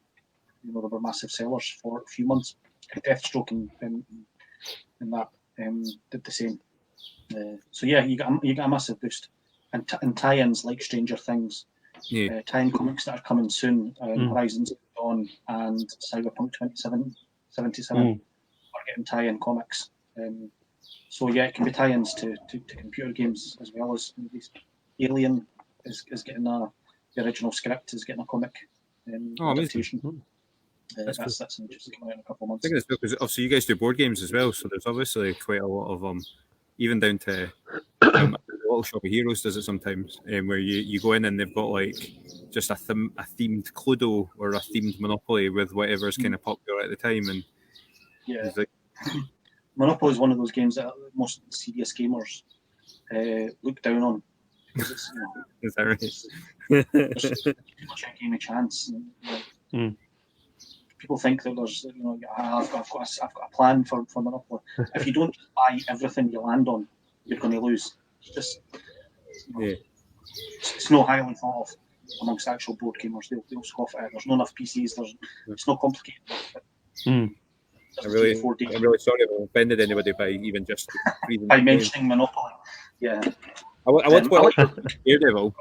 they were massive sellers for a few months. Deathstroke and that did the same. So yeah, you get a massive boost, and tie-ins like Stranger Things, tie-in comics that are coming soon, Horizon Zero Dawn and Cyberpunk 2077 are getting tie-in comics. So yeah, it can be tie-ins to computer games as well as movies. Alien is getting the original script is getting a comic adaptation. That's interesting, coming out in a couple of months. I think it's because obviously you guys do board games as well, so there's obviously quite a lot of even down to Little Shop of Heroes does it sometimes, where you go in and they've got like just a themed Cluedo or a themed Monopoly with whatever's kind of popular at the time, and like, Monopoly is one of those games that most serious gamers look down on because it's is that right? There's too much a game of chance. And, people think that there's I've got a plan for Monopoly. If you don't buy everything you land on, you're going to lose. It's no highly thought of amongst actual board gamers. They'll scoff at it. There's not enough PCs. It's not complicated. I'm really sorry if I offended anybody by even just by mentioning Monopoly. Yeah. I want to like Daredevil.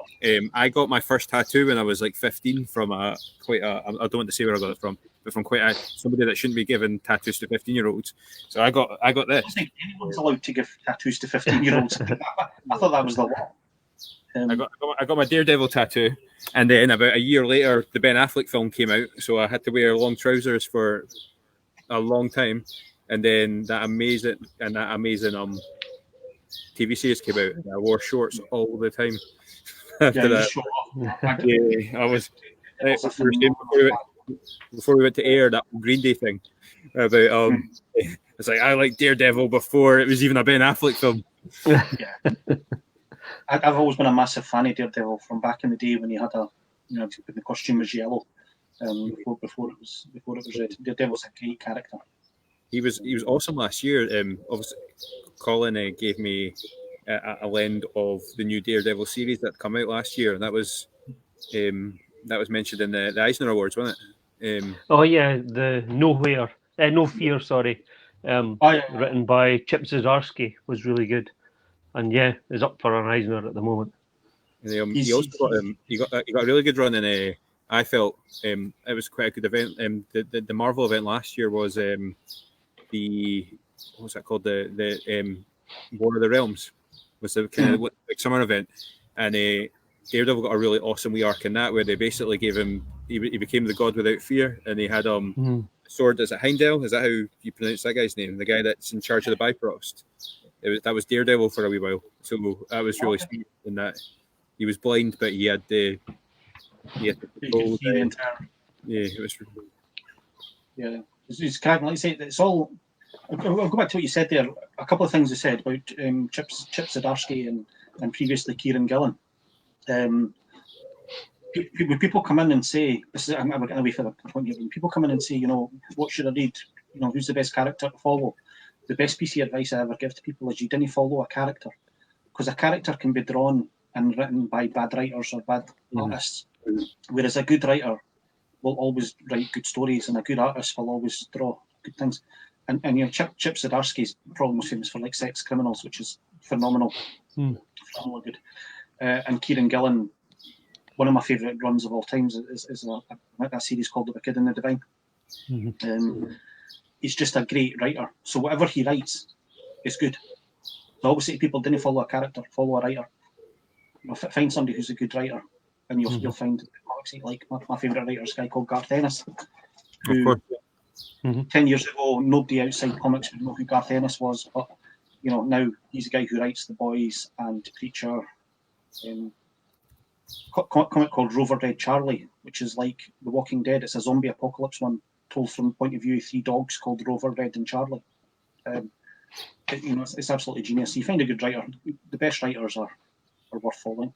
I got my first tattoo when I was like 15 from I don't want to say where I got it from, but from somebody that shouldn't be giving tattoos to 15-year-olds. So I got this. I don't think anyone's allowed to give tattoos to 15-year-olds. I thought that was the law. I got my Daredevil tattoo, and then about a year later, the Ben Affleck film came out, so I had to wear long trousers for a long time, and then that amazing TV series came out, and I wore shorts all the time. After that, I was before we went to air that Green Day thing about it's like I like Daredevil before it was even a Ben Affleck film. I've always been a massive fan of Daredevil from back in the day when he had the costume was yellow. Before it was red. Daredevil's a great character. He was awesome last year. Obviously, Colin gave me a lend of the new Daredevil series that come out last year, and that was mentioned in the Eisner Awards, wasn't it? The No Fear, sorry. Written by Chip Zdarsky was really good, and is up for an Eisner at the moment. And, he also got a really good run in I felt it was quite a good event. The Marvel event last year was what's that called? The War of the Realms was the kind of big summer event, and Daredevil got a really awesome wee arc in that where they basically gave him he became the god without fear, and he had sword. Is it Heimdall? Is that how you pronounce that guy's name? The guy that's in charge of the Bifrost. That was Daredevil for a wee while, so that was really sweet in that he was blind, but he had the control. It was. Yeah, it's cracking. Like I say, it's all. I'll go back to what you said there. A couple of things you said about Chip Zdarsky and previously Kieran Gillen. When people come in and say, I'm getting away from the point here. When people come in and say, what should I read? Who's the best character to follow? The best piece of advice I ever give to people is you didn't follow a character, because a character can be drawn and written by bad writers or bad artists, whereas a good writer will always write good stories, and a good artist will always draw good things. And Chip Zdarsky's probably most famous for like Sex Criminals, which is phenomenally good. And Kieran Gillen, one of my favourite runs of all times is a series called The Wicked and the Divine. He's just a great writer. So whatever he writes is good. So I always say to people, didn't follow a character, follow a writer. Find somebody who's a good writer, and you'll find comics like my favourite writer is a guy called Garth Ennis, who 10 years ago nobody outside comics would know who Garth Ennis was, but now he's a guy who writes The Boys and Preacher. Comic called Rover Dead Charlie, which is like The Walking Dead. It's a zombie apocalypse one told from the point of view of three dogs called Rover, Red and Charlie. It's absolutely genius. You find a good writer, the best writers are worth following.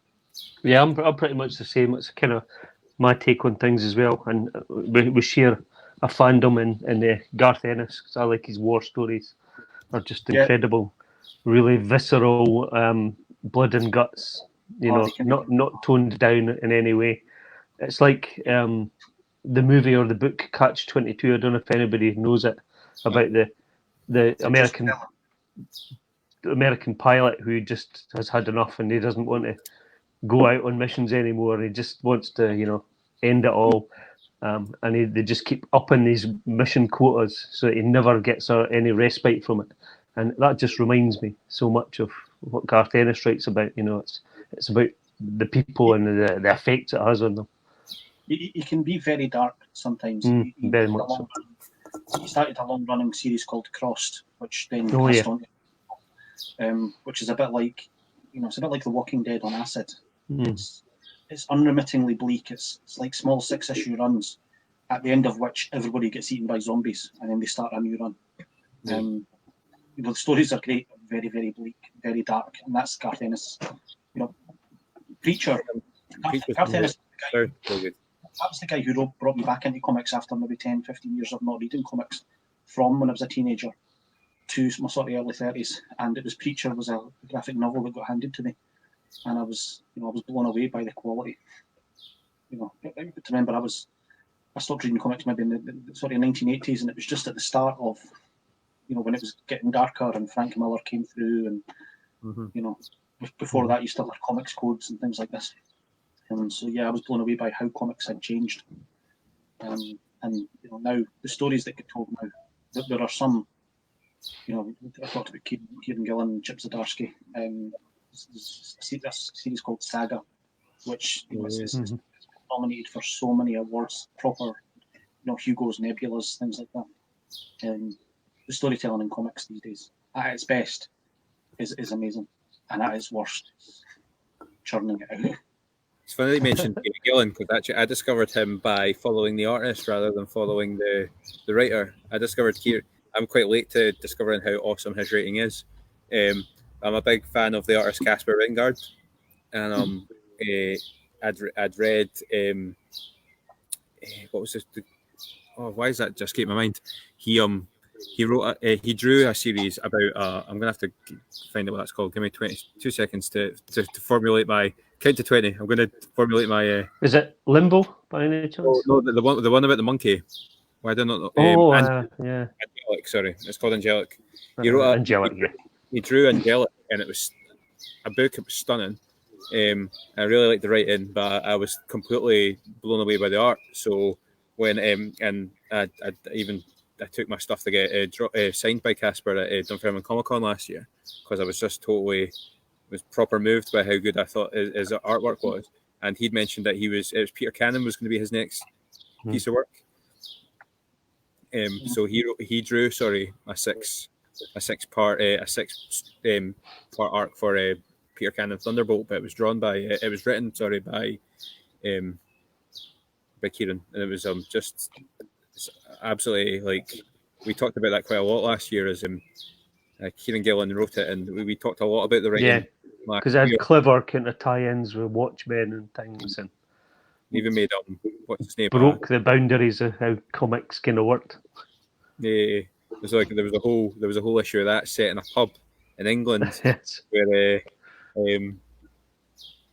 Yeah, I'm pretty much the same. It's kind of my take on things as well, and we share a fandom in Garth Ennis, because I like his war stories. Are just Yeah. incredible, really visceral, blood and guts. You know, not toned down in any way. It's like the movie or the book Catch-22. I don't know if anybody knows it, about the American pilot who just has had enough and he doesn't want to go out on missions anymore. He just wants to, end it all. And they just keep upping these mission quotas so that he never gets any respite from it. And that just reminds me so much of what Garth Ennis writes about. It's about the people and the effects it has on them. He can be very dark sometimes. Very much so. He started a long-running series called Crossed, which then passed on, which is a bit like, it's a bit like The Walking Dead on acid. Mm. It's unremittingly bleak. It's like small 6-issue runs, at the end of which everybody gets eaten by zombies, and then they start a new run. The stories are great, very, very bleak, very dark, and that's Garth Ennis. Preacher. Garth Ennis. That was the guy who brought me back into comics after maybe 10, 15 years of not reading comics, from when I was a teenager to my sort of early 30s. And it was Preacher was a graphic novel that got handed to me, and I was blown away by the quality. I remember I stopped reading comics maybe in the 1980s, and it was just at the start of, when it was getting darker and Frank Miller came through, and before that you still had comics codes and things like this. And so I was blown away by how comics had changed. And now the stories that get told now, there are some, I talked about Kieran Gillen and Chip Zdarsky. There's a series called Saga, which is nominated for so many awards, proper, Hugo's, Nebulas, things like that. And the storytelling in comics these days, at its best, is amazing, and at its worst, churning it out. It's funny that you mentioned Kieran Gillen, because actually I discovered him by following the artist rather than following the writer. I discovered Kieran. I'm quite late to discovering how awesome his writing is. I'm a big fan of the artist Casper Ringgaard, and I'd read what was this? Why is that just escaped my mind? He wrote he drew a series about I'm gonna have to find out what that's called. Give me 22 seconds to formulate my count to 20. I'm gonna formulate my Is it Limbo by any chance? No, the one about the monkey. Why do I not know? Yeah, Angelic, sorry, it's called Angelic. He wrote Angelic. He drew Angelic, and it was a book. It was stunning. I really liked the writing, but I was completely blown away by the art. So when and I took my stuff to get signed by Casper at Dunfermline Comic Con last year, because I was just totally proper moved by how good I thought his artwork was. And he'd mentioned that it was Peter Cannon was going to be his next piece of work. So he drew a six part arc for Peter Cannon Thunderbolt, but it was written by Kieran, and it was just absolutely, like, we talked about that quite a lot last year, as Kieran Gillen wrote it, and we talked a lot about the writing. Yeah, because it had clever kind of tie-ins with Watchmen and things, and even made what's his name, broke the boundaries of how comics kind of worked. Yeah, it was like there was a whole issue of that set in a pub in England, Yes. where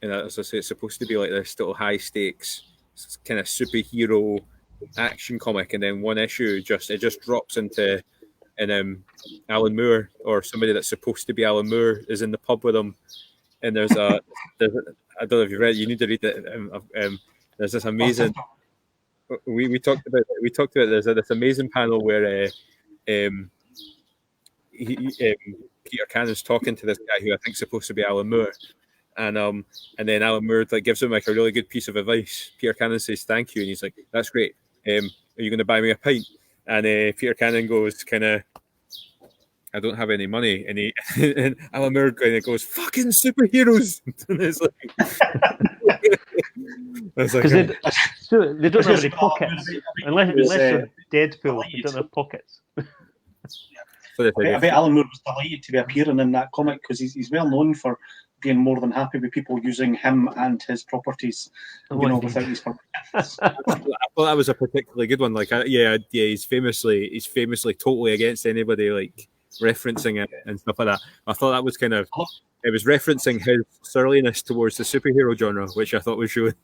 as I say, it's supposed to be like this little high stakes kind of superhero action comic, and then one issue just drops into Alan Moore, or somebody that's supposed to be Alan Moore, is in the pub with him, and there's I don't know if you've read it, you need to read it. There's this amazing. We talked about there's this amazing panel where Peter Cannon's talking to this guy who I think is supposed to be Alan Moore, and then Alan Moore gives him a really good piece of advice. Peter Cannon says thank you, and he's like, that's great. Are you going to buy me a pint? And Peter Cannon goes I don't have any money, and Alan Moore kind of goes, fucking superheroes. And it's because they don't have any pockets unless they're Deadpool. They don't have pockets. I bet Alan Moore was delighted to be appearing in that comic, because he's well known for being more than happy with people using him and his properties, without his permissions. I thought that was a particularly good one. Like, he's famously totally against anybody like referencing it and stuff like that. I thought that was kind of, it was referencing his surliness towards the superhero genre, which I thought was really,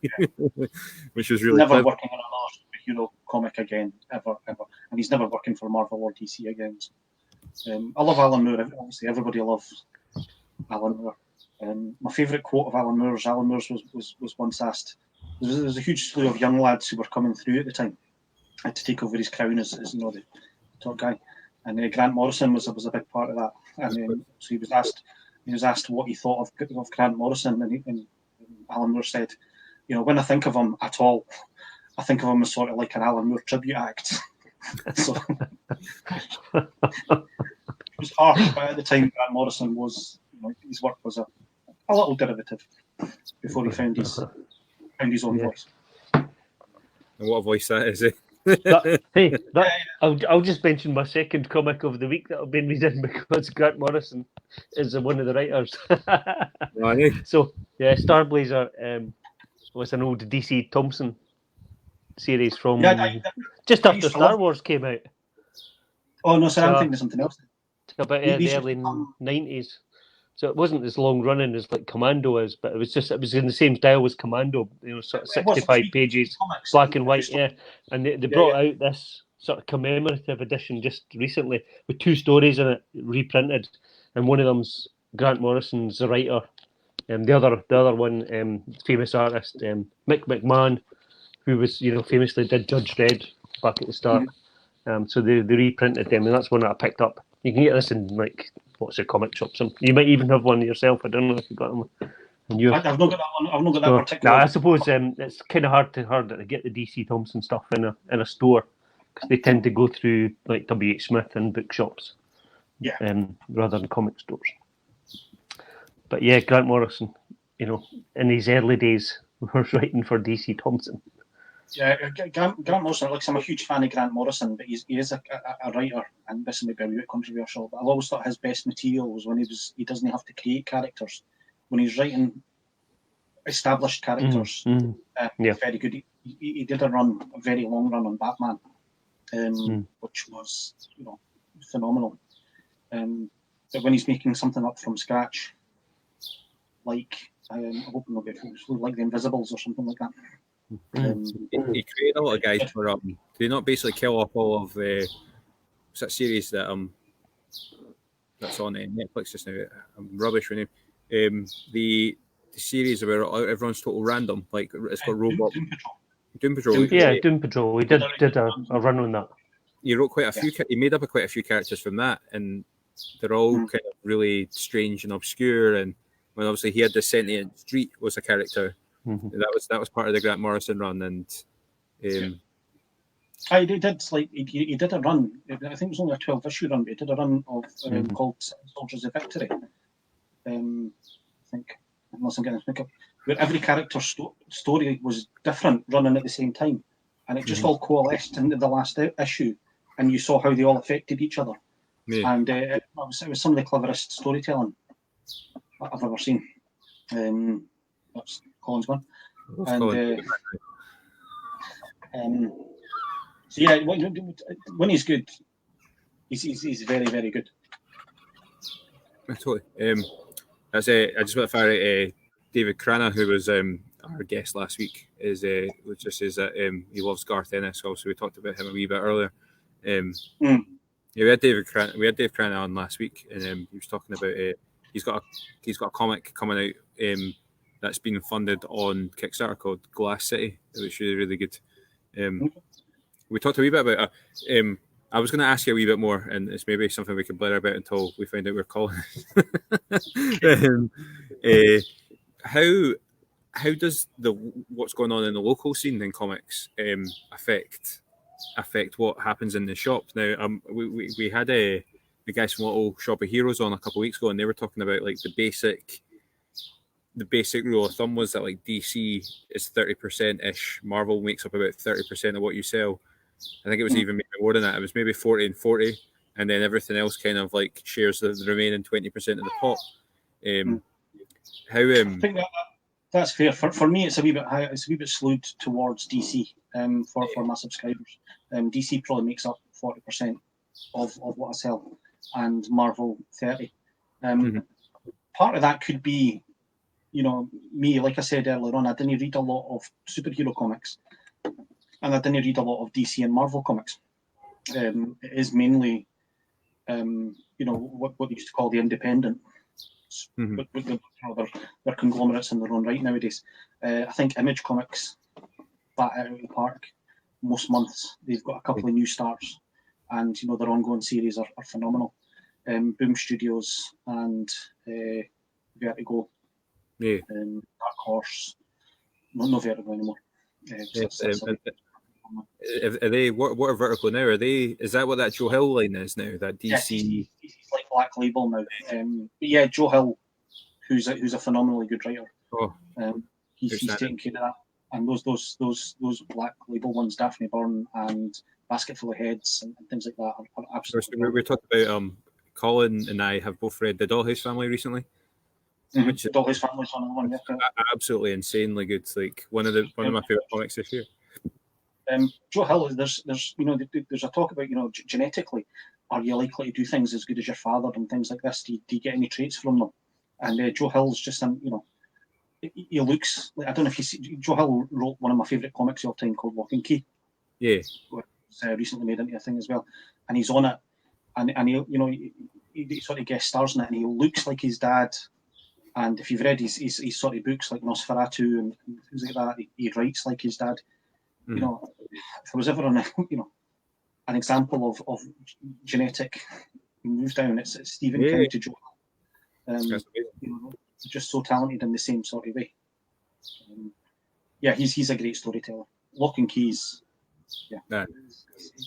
which was really never clever. working on another superhero comic again, ever, and he's never working for Marvel or DC again. So, I love Alan Moore. Obviously, everybody loves Alan Moore. My favourite quote of Alan Moore's was once asked. There was a huge slew of young lads who were coming through at the time, had to take over his crown as the top guy, and Grant Morrison was a big part of that. And so he was asked what he thought of Grant Morrison, and Alan Moore said, when I think of him at all, I think of him as sort of like an Alan Moore tribute act. So it was harsh, but at the time, Grant Morrison was, his work was a little derivative before he found his own voice. And what a voice that is, I'll just mention my second comic of the week that I've been reading because Grant Morrison is one of the writers. Right. So, Star Blazer was an old DC Thompson series from just after Star Wars came out. Oh, no, sorry, I'm thinking of something else. About the early 90s. So it wasn't as long running as like Commando is, but it was in the same style as Commando, sort of 65 pages, black and white, And they brought out this sort of commemorative edition just recently with 2 stories in it, reprinted, and one of them's Grant Morrison's the writer, and the other one, famous artist Mick McMahon, who was famously did Judge Dredd back at the start. So they reprinted them, and that's one that I picked up. You can get this in comic shops. You might even have one yourself. I don't know if you got them. I've not got that one. I've not got that particular. No, I suppose it's kind of hard to get the DC Thompson stuff in a store because they tend to go through like W.H. Smith and bookshops, rather than comic stores. But Grant Morrison, in his early days, was writing for DC Thompson. Yeah, Grant Morrison. Like, I'm a huge fan of Grant Morrison, but he is a writer, and this may be a bit controversial. But I've always thought his best material was when he doesn't have to create characters. When he's writing established characters, very good. He did a very long run on Batman, which was phenomenal. But when he's making something up from scratch, like I hope not get like the Invisibles or something like that. He created a lot of guys for did he not basically kill off all of what's that series that that's on Netflix just now? I'm rubbish with him. The series where everyone's total random, like it's got robot Doom Patrol. Doom Patrol. We did a run on that. He wrote quite a few. He made up quite a few characters from that, and they're all kind of really strange and obscure. And when obviously he had the Sentient Street was a character. That was part of the Grant Morrison run, and he did a run. I think it was only a 12-issue run, but he did a run of called Soldiers of Victory. I think, unless I'm getting this mixed up, where every character's story was different, running at the same time, and it just all coalesced into the last issue, and you saw how they all affected each other. Yeah. And it was some of the cleverest storytelling I've ever seen. That's Colin's one. When he's good, he's very, very good. Totally. I just want to fire out David Cranagh, who was our guest last week, just says that he loves Garth Ennis. Also, we talked about him a wee bit earlier. We had Dave Cranagh on last week, and he was talking about he's got a comic coming out that's been funded on Kickstarter called Glass City, which is really good. We talked a wee bit about I was going to ask you a wee bit more, and it's maybe something we can blur about until we find out we're calling. How does what's going on in the local scene in comics affect what happens in the shop? Now, we had the guys from Little Shop of Heroes on a couple of weeks ago, and they were talking about like the basic rule of thumb was that like DC is 30% ish, Marvel makes up about 30% of what you sell. I think it was even maybe more than that. It was maybe 40 and 40, and then everything else kind of like shares the remaining 20% of the pot. How I think that's fair. For me, it's a wee bit high. It's a wee bit slewed towards DC for my subscribers. DC probably makes up 40% of what I sell, and Marvel 30. Part of that could be, me. Like I said earlier on, I didn't read a lot of superhero comics, and I didn't read a lot of DC and Marvel comics. It is mainly, what they used to call the independent. But they're conglomerates in their own right nowadays. I think Image Comics bat out of the park most months. They've got a couple of new stars, and their ongoing series are phenomenal. Boom Studios and Vertigo, Dark Horse, no Vertigo anymore. Are they what are Vertigo now? Is that what that Joe Hill line is now? That DC? Yeah, he's like Black Label now. But yeah, Joe Hill, who's a phenomenally good writer. He's taking care of that. And those Black Label ones, Daphne Byrne and Basketful of Heads and things like that, are absolutely. We talked about Colin and I have both read the Dollhouse Family recently. Which the Dollhouse Family's one, yeah. Absolutely insanely good. Like one of my favorite comics this year. Joe Hill, there's a talk about genetically, are you likely to do things as good as your father and things like this? Do you get any traits from them? And Joe Hill's just he looks like, I don't know if you see, Joe Hill wrote one of my favourite comics of all time called Lock and Key. Yeah, it's recently made into a thing as well, and he's on it, and he sort of guest stars in it, and he looks like his dad. And if you've read his sort of books like Nosferatu and things like that, he writes like his dad. If there was ever an example of genetic move down, it's Stephen King to Joe. Just so talented in the same sort of way. He's a great storyteller. Lock and Keys,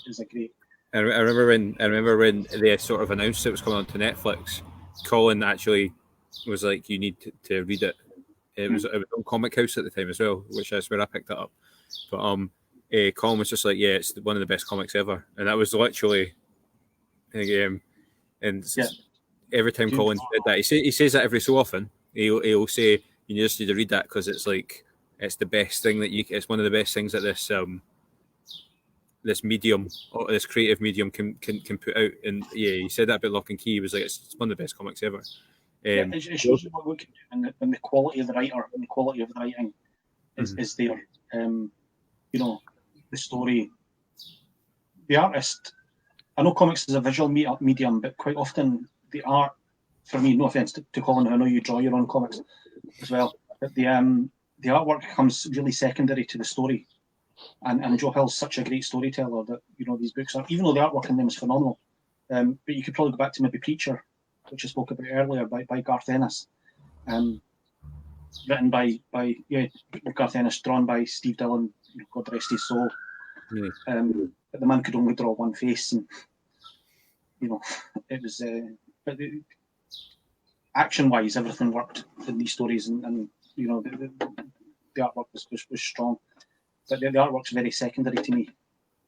is a great. I remember when they sort of announced it was coming onto Netflix. Colin actually was like, "You need to read it." It was on Comic House at the time as well, which is where I picked it up. But Colin was just like, "Yeah, it's one of the best comics ever," and that was literally, every time Colin said that, he says that every so often. He'll say, "You just need to read that because it's like it's the best thing that it's one of the best things that this this medium, or this creative medium can put out." And he said that about Lock and Key. He was like, "It's one of the best comics ever." It shows you what we can do, and the quality of the writer and the quality of the writing is there. The story, the artist. I know comics is a visual medium, but quite often the art, for me, no offense to Colin, I know you draw your own comics as well, but the artwork comes really secondary to the story. And Joe Hill's such a great storyteller that these books are, even though the artwork in them is phenomenal. But you could probably go back to maybe Preacher, which I spoke about earlier, by Garth Ennis, written by Garth Ennis, drawn by Steve Dillon, God rest his soul. But the man could only draw one face, and it was. But action-wise, everything worked in these stories, and the artwork was strong. But the artwork's very secondary to me,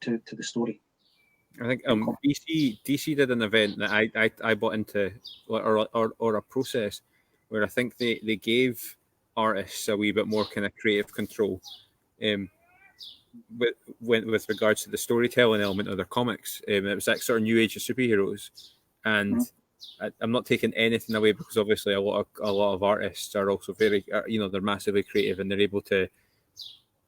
to the story. I think DC did an event that I bought into, or a process where I think they gave artists a wee bit more kind of creative control, with regards to the storytelling element of their comics. It was that sort of new age of superheroes, and I'm not taking anything away, because obviously a lot of artists are also very, they're massively creative, and they're able to,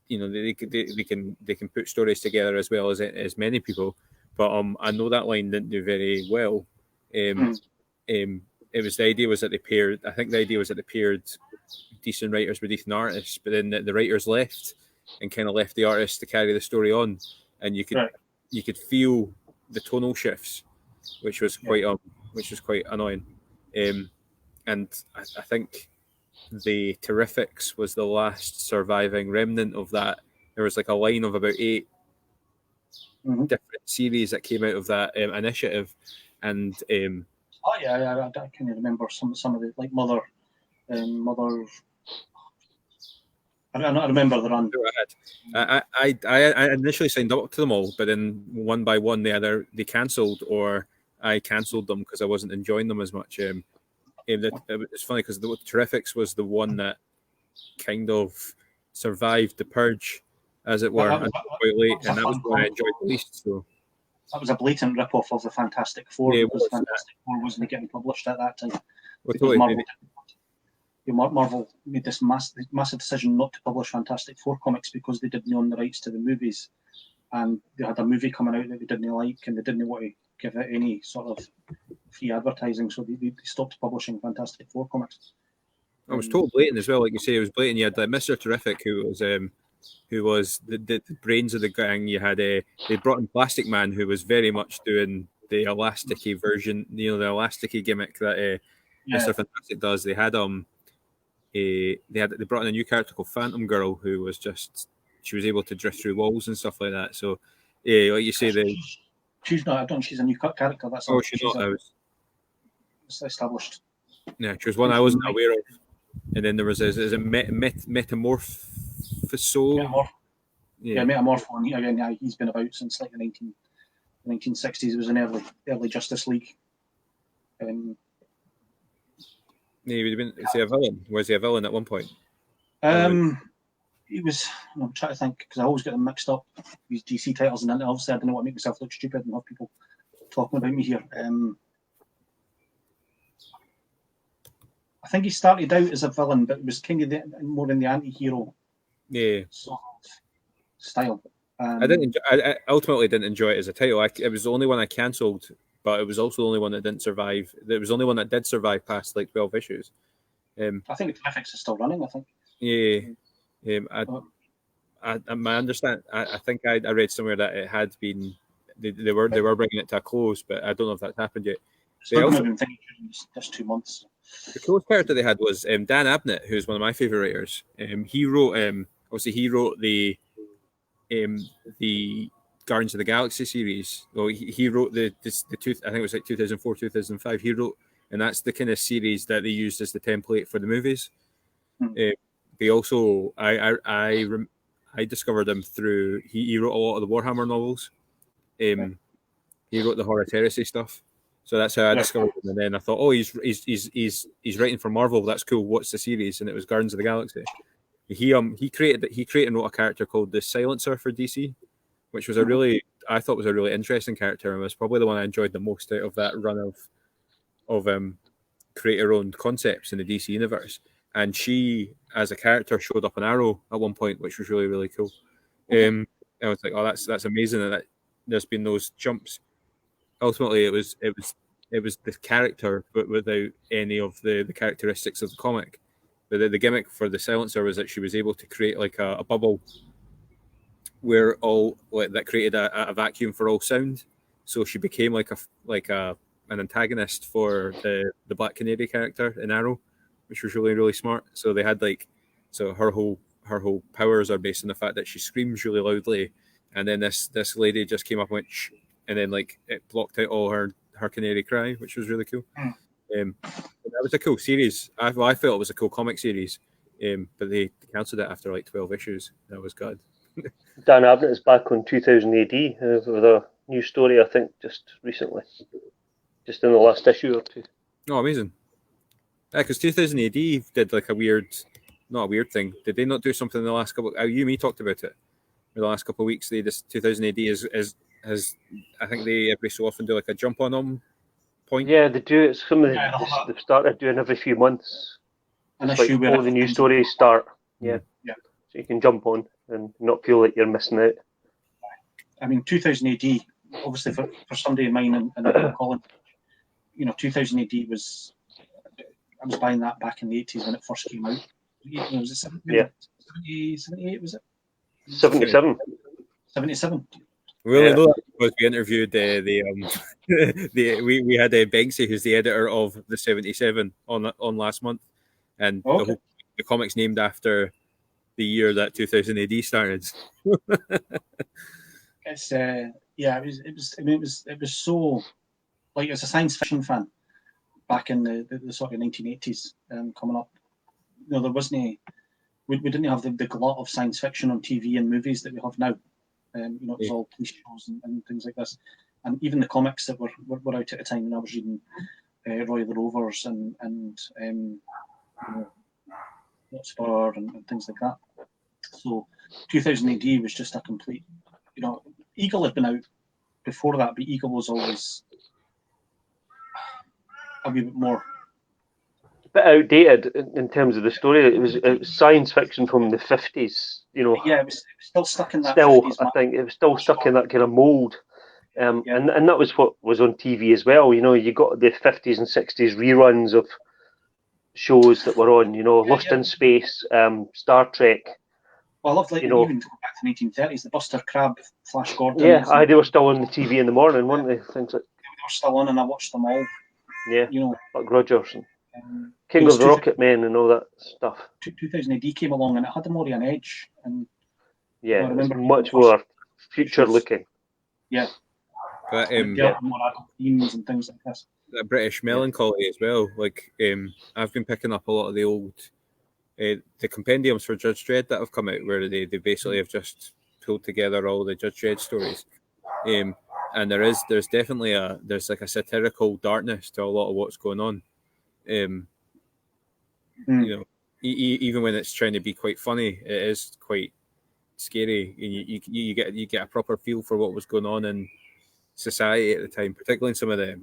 they can put stories together as well as many people. But I know that line didn't do very well. It was the idea was that they paired. I think the idea was that they paired decent writers with decent artists, but then the writers left and kind of left the artists to carry the story on, and you could feel the tonal shifts, which was quite annoying. And I think the Terrifics was the last surviving remnant of that. There was like a line of about 8 different series that came out of that initiative, and I can remember some of the, like Mother. I remember the run. I initially signed up to them all, but then one by one they cancelled, or I cancelled them because I wasn't enjoying them as much. it's funny because the Terrifics was the one that kind of survived the purge, as it were, quite late, and that was what I enjoyed the least. So that was a blatant rip-off of the Fantastic Four, Yeah, because Fantastic Four wasn't getting published at that time. well, Because totally, Marvel made this massive decision not to publish Fantastic Four comics because they didn't own the rights to the movies, and they had a movie coming out that they didn't like, and they didn't want to give it any sort of free advertising, so they stopped publishing Fantastic Four comics. it was total blatant as well. Like you say, it was blatant. You had like Mr. Terrific, who was the brains of the gang. You had they brought in Plastic Man, who was very much doing the elasticy version, the elasticy gimmick that Mr. Fantastic does. They had they brought in a new character called Phantom Girl, who was she was able to drift through walls and stuff like that. So yeah, like you say, she's not. I don't. She's a new character. That's she's not. It's established. Yeah, she was one I wasn't aware of. And then there was is it Metamorphoso? Metamorpho. Again, he's been about since like the 1960s. He was in early Justice League. Yeah, he would have been. Is he a villain? Was he a villain at one point? He was. I'm trying to think because I always get them mixed up. These DC titles, and then obviously I don't want to make myself look stupid and have people talking about me here. I think he started out as a villain, but it was kind of more in the anti-hero sort of style. I ultimately didn't enjoy it as a title. It was the only one I cancelled, but it was also the only one that didn't survive. It was the only one that did survive past like 12 issues. I think the Terrifics is still running. I think. Yeah. My understand. I think I read somewhere that it had been. They were bringing it to a close, but I don't know if that's happened yet. They also been thinking just 2 months. The coolest character they had was Dan Abnett, who's one of my favorite writers. He wrote the Guardians of the Galaxy series. Well, he wrote I think it was like 2004, 2005. He wrote, and that's the kind of series that they used as the template for the movies. They also, I discovered him through. He wrote a lot of the Warhammer novels. He wrote the Horus Heresy stuff. So that's how I discovered him. And then I thought, he's writing for Marvel. That's cool. What's the series? And it was Guardians of the Galaxy. He created and wrote a character called the Silencer for DC, which was I thought was a really interesting character, and was probably the one I enjoyed the most out of that run of create her own concepts in the DC universe. And she, as a character, showed up on Arrow at one point, which was really, really cool. I was like, that's amazing that there's been those jumps. Ultimately, it was the character, but without any of the characteristics of the comic. But the gimmick for the Silencer was that she was able to create like a bubble where that created a vacuum for all sound. So she became like an antagonist for the Black Canary character in Arrow, which was really, really smart. So they had her whole powers are based on the fact that she screams really loudly, and then this lady just came up and went shh, and then like it blocked out all her canary cry, which was really cool. That was a cool series. I felt it was a cool comic series, but they cancelled it after like 12 issues. That was good. Dan Abnett is back on 2000 AD with a new story, I think, just recently, just in the last issue or two. Oh, amazing! Yeah, because 2000 AD did like not a weird thing. Did they not do something in the last couple? You and me talked about it in the last couple of weeks. They just 2000 AD has I think they every so often do like a jump on them point. Yeah, they do. It's something they've started doing every few months. And like all the new stories start. Yeah. So you can jump on and not feel like you're missing out. I mean, 2000 AD, obviously for somebody of mine and Colin, 2000 AD was. I was buying that back in the 80s when it first came out. Was it 78? Was it 77? 77. We only know that because we interviewed we had Banksy, who's the editor of the 77 on last month, and the comic's named after the year that 2000 AD started. It's it was so like as a science fiction fan back in the sort of 1980s coming up. There wasn't we didn't have the glut of science fiction on TV and movies that we have now. It was all police shows and things like this, and even the comics that were out at the time. And I was reading Roy the Rovers and Hotspur and things like that. So 2000 AD was just a complete, Eagle had been out before that, but Eagle was always a wee bit more. A bit outdated in terms of the story. It was science fiction from the 50s, Yeah, it was still stuck in that. Still, 50s I think it was still stuck in that kind of mould. And that was what was on TV as well. You got the 50s and 60s reruns of shows that were on, Lost in Space, Star Trek. Well, I loved even go back to the 1930s, the Buster Crab, Flash Gordon. Yeah, they were still on the TV in the morning, weren't they? Things like they were still on, and I watched them all. Yeah, Buck Rogers and King of the Rocket Men and all that stuff. 2000 AD came along, and it had more of an edge. And yeah, I remember much more future looking. Yeah. But more adult themes and things like this. That British melancholy as well. Like I've been picking up a lot of the old the compendiums for Judge Dredd that have come out, where they basically have just pulled together all the Judge Dredd stories. And there's definitely there's like a satirical darkness to a lot of what's going on. Even when it's trying to be quite funny, it is quite scary. You get a proper feel for what was going on in society at the time, particularly in some of the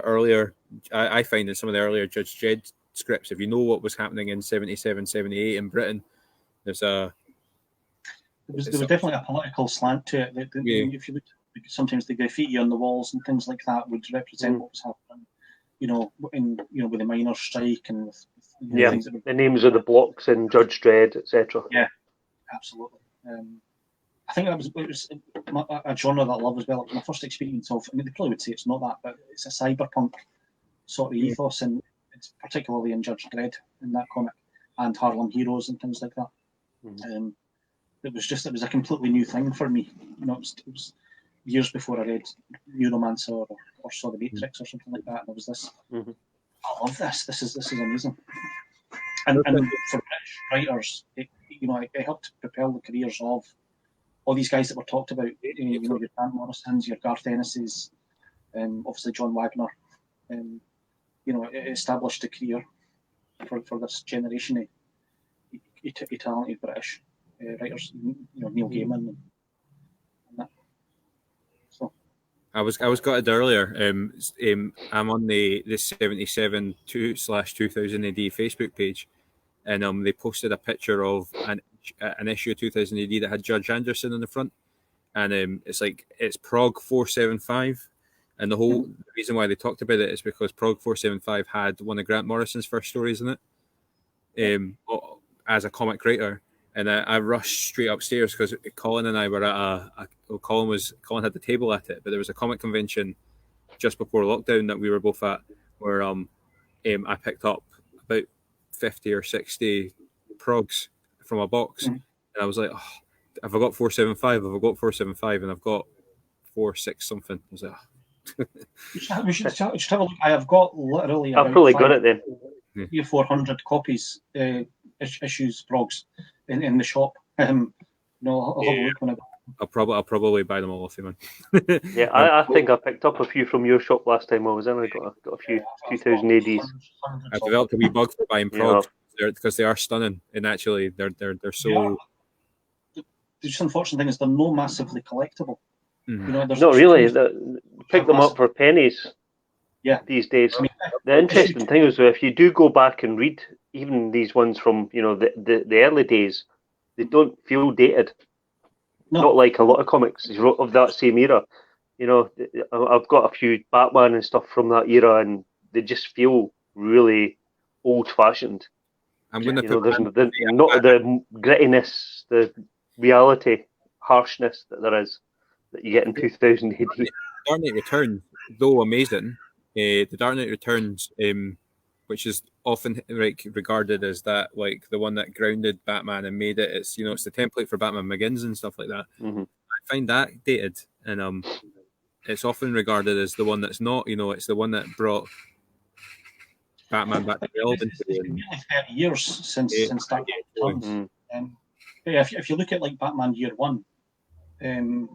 earlier. I find in some of the earlier Judge Dredd scripts, if you know what was happening in 77, 78 in Britain, there was definitely a political slant to it. If you look, sometimes the graffiti on the walls and things like that would represent what was happening. With the miners' strike and with things that the names of the blocks in Judge Dredd, etc. Yeah, absolutely. I think it was a genre that I love as well. It was my first experience of. I mean, they probably would say it's not that, but it's a cyberpunk sort of ethos, and it's particularly in Judge Dredd in that comic, and Harlem Heroes and things like that. It was a completely new thing for me. It was years before I read Neuromancer or saw The Matrix or something like that, and it was this. I love this. This is amazing. And for British writers, it helped propel the careers of all these guys that were talked about. Your Grant Morrisons, your Garth Ennis's, obviously John Wagner. It established a career for this generation of talented British writers. Neil Gaiman and that. So I was gutted earlier. I'm on the 77/2000 AD Facebook page, and they posted a picture of an issue of 2000 AD that had Judge Anderson in the front, and it's Prog 475, and the whole reason why they talked about it is because Prog 475 had one of Grant Morrison's first stories in it, as a comic writer. And I rushed straight upstairs because Colin and I were at Colin had the table at it, but there was a comic convention just before lockdown that we were both at, where I picked up about 50 or 60 progs from a box, and I was like, oh, have I got 475? Have I got 475? And I've got 46 something. I was like, oh. we should have a look. I have got literally. I've probably got it then. 400 copies, issues, progs in the shop. I'll have a look when I'll probably buy them all off you, man. Yeah, I think I picked up a few from your shop last time I was in. I got a few 2000 ADs. I've developed a wee bug for buying progs because they are stunning, and actually they're so. The just unfortunate thing is they're no massively collectible. Not really. Pick them up for pennies. Yeah. These days. I mean, the interesting thing is, if you do go back and read even these ones from the early days, they don't feel dated. No. Not like a lot of comics of that same era. I've got a few Batman and stuff from that era, and they just feel really old-fashioned. I'm going to put there's not the grittiness, the reality, harshness that there is that you get in 2000 AD. Dark Knight Returns, though amazing, the Dark Knight Returns, which is often regarded as that the one that grounded Batman and made it. It's it's the template for Batman Begins and stuff like that. I find that dated, and it's often regarded as the one that's not. It's the one that brought Batman back to relevance. It's been nearly 30 years since Dark Knight Returns. If you look at Batman Year One, and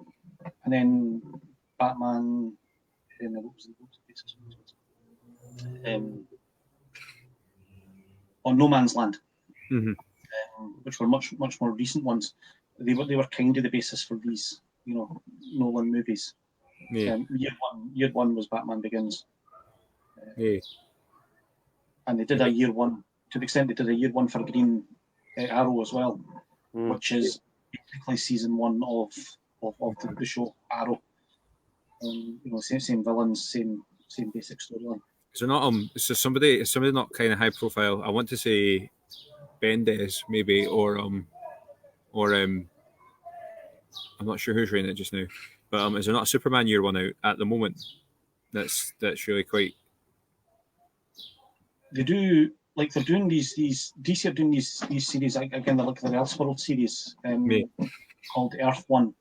then Batman. on No Man's Land, Mhm. which were much more recent ones. They were kind of the basis for these, Nolan movies. Yeah. Year one was Batman Begins, Yeah. and they did a year one, to the extent they did a year one for Green Arrow as well, which is basically season one of the show Arrow. Same villains, same basic storyline. Is there not so somebody not kind of high profile? I want to say Bendis maybe, or I'm not sure who's reading it just now. But is there not a Superman year one out at the moment? That's really quite. They do, like, they're doing these DC are doing these series again. They're like the Elseworld series called Earth One.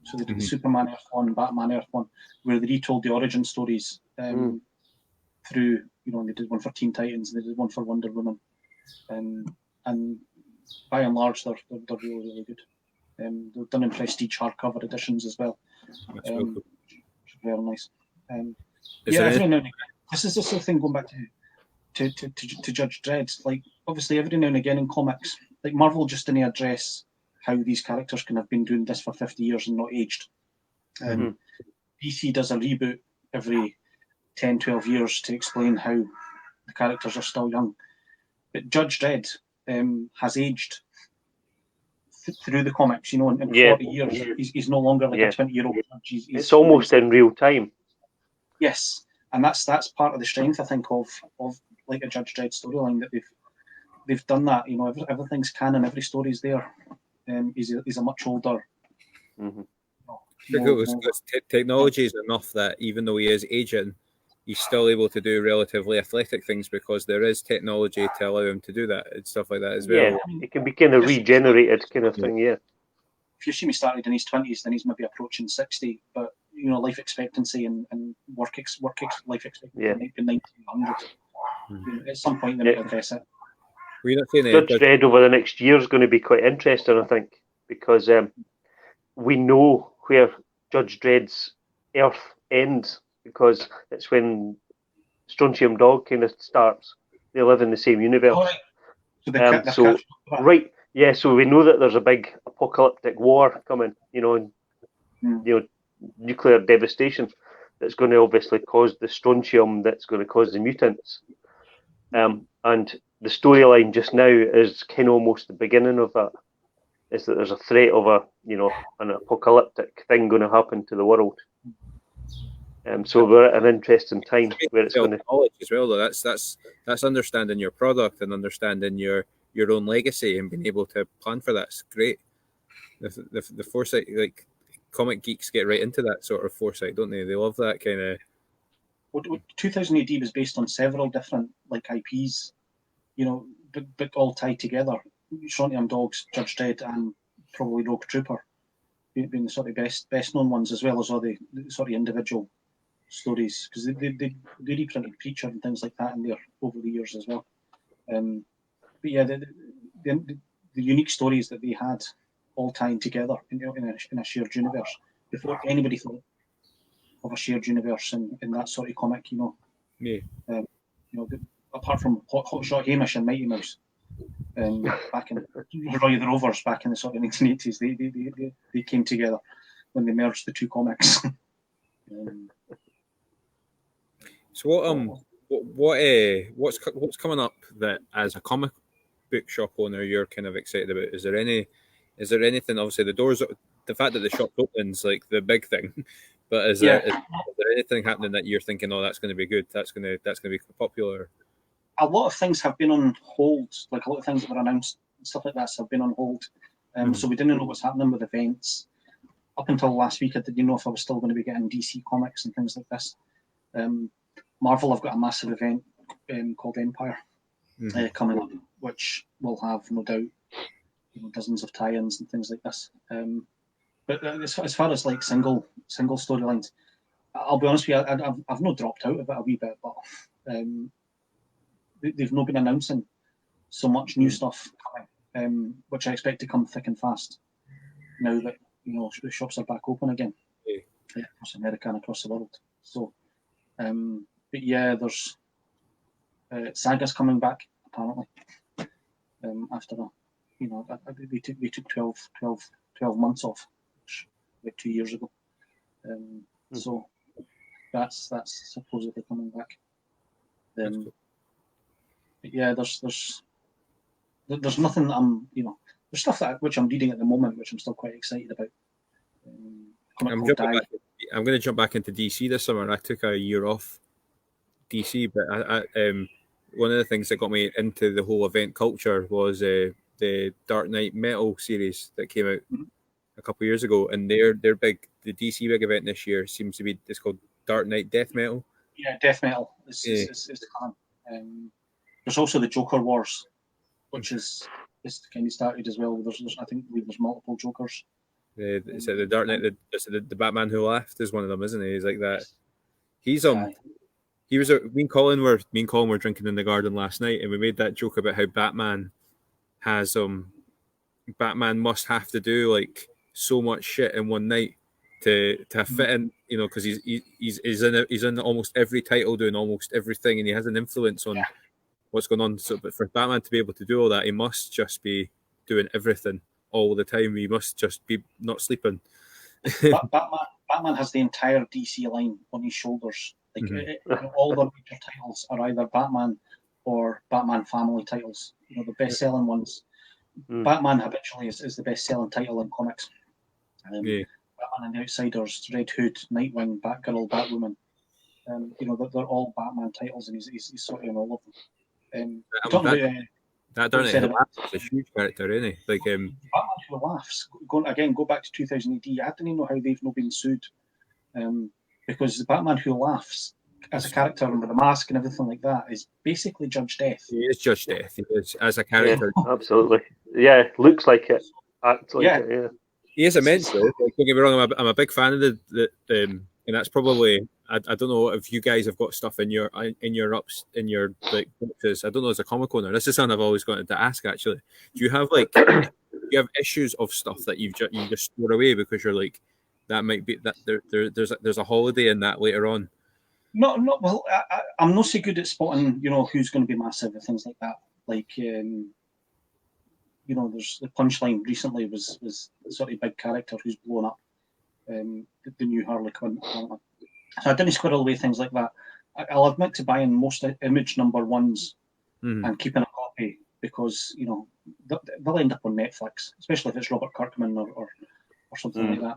So they did Superman Earth One, Batman Earth One, where they retold the origin stories through. They did one for Teen Titans, and they did one for Wonder Woman, and by and large they're really good. They're done in prestige hardcover editions as well. That's really cool. Very nice. Every now and again, this is the sort of thing going back to Judge Dredd. Like, obviously, every now and again in comics, like Marvel just didn't address how these characters can have been doing this for 50 years and not aged. DC does a reboot every 10, 12 years to explain how the characters are still young. But Judge Dredd has aged through the comics, in 40 years. He's no longer like a 20-year-old judge. It's almost in real time. Yes, and that's part of the strength, I think, of like a Judge Dredd storyline, that they've done that. Everything's canon, every story's there. He's a much older. Technology is enough that even though he is aging, he's still able to do relatively athletic things because there is technology to allow him to do that and stuff like that as well. Yeah, it can be kind of regenerated kind of thing, yeah. If you see me started in his 20s, then he's maybe approaching 60, but life expectancy and work life expectancy might be 1900. At some point they might address it. We're not saying Judge Dredd over the next year is going to be quite interesting, I think, because we know where Judge Dredd's Earth ends, because it's when Strontium Dog kind of starts. They live in the same universe. So so we know that there's a big apocalyptic war coming, nuclear devastation that's going to obviously cause the strontium, that's going to cause the mutants. And the storyline just now is kind of almost the beginning of that. Is that there's a threat of an apocalyptic thing going to happen to the world. So we're at an interesting time where it's going to knowledge as well. Though that's understanding your product and understanding your own legacy and being able to plan for that's great. The foresight, like comic geeks, get right into that sort of foresight, don't they? They love that kind of. 2000 AD was based on several different IPs, but all tied together. Strontium Dogs, Judge Dredd, and probably Rogue Trooper being the sort of best known ones, as well as all the sort of individual stories, because they reprinted Preacher and things like that in there over the years as well. But yeah, the unique stories that they had all tying together in a shared universe before anybody thought of a shared universe in that sort of comic, apart from Hot Shot Hamish and Mighty Mouse, back in Roy the Rovers back in the sort of 1980s, they came together when they merged the two comics. So what's coming up that as a comic book shop owner you're kind of excited about? Is there anything? Obviously, the fact that the shop opens like the big thing, but is there anything happening that you're thinking, oh, that's going to be good, that's going to be popular? A lot of things have been on hold, like a lot of things that were announced, stuff like that have been on hold. So we didn't know what's happening with events. Up until last week, I didn't know if I was still going to be getting DC comics and things like this. Marvel have got a massive event called Empire coming up, which will have no doubt dozens of tie-ins and things like this. But as far as like single storylines, I'll be honest with you, I've not dropped out of it a wee bit, but they've not been announcing so much new stuff coming, which I expect to come thick and fast now that the shops are back open again across America and across the world. So, but yeah, there's Saga's coming back apparently. After we took 12 months off, like 2 years ago. So that's supposedly coming back. But yeah, there's nothing there's stuff which I'm reading at the moment which I'm still quite excited about. I'm going to jump back into DC this summer. I took a year off DC, but one of the things that got me into the whole event culture was the Dark Knight Metal series that came out a couple of years ago, and their big, the DC big event this year seems to be, it's called Dark Knight Death Metal. Yeah, Death Metal is the clan. There's also the Joker Wars, which is kind of started as well. I believe there's multiple Jokers. So the Dark Knight, the Batman Who Laughed is one of them, isn't he? He's like that. He's he was. Me and Colin were drinking in the garden last night, and we made that joke about how Batman has Batman must have to do like so much shit in one night to fit in, because he's in almost every title, doing almost everything, and he has an influence on what's going on. So, but for Batman to be able to do all that, he must just be doing everything all the time. He must just be not sleeping. Batman has the entire DC line on his shoulders. Like all the major titles are either Batman or Batman family titles. The best-selling ones. Batman habitually is the best-selling title in comics. Batman and the Outsiders, Red Hood, Nightwing, Batgirl, Batwoman. They're all Batman titles, and he's sort of in all of them. That Dark Knight is a huge character, isn't he? Like Batman Who Laughs. Go back to 2000 AD. I didn't know how they've not been sued, because the Batman Who Laughs as a character and with a mask and everything like that is basically Judge Death. He is Judge Death. He is as a character. Yeah, absolutely. Yeah, looks like it. Acts like it. Yeah. He is immensely. Like, don't get me wrong. I'm a big fan of the and that's probably. I don't know if you guys have got stuff in your like boxes. I don't know as a comic owner. This is something I've always wanted to ask. Actually, do you have issues of stuff that you just store away because you're like that might be that there's a holiday in that later on? No. Well, I'm not so good at spotting who's going to be massive and things like that. Like there's the Punchline recently was a sort of big character who's blown up. The new Harley Quinn. So I didn't squirrel away things like that. I'll admit to buying most image number ones and keeping a copy because they'll end up on Netflix, especially if it's Robert Kirkman or something like that.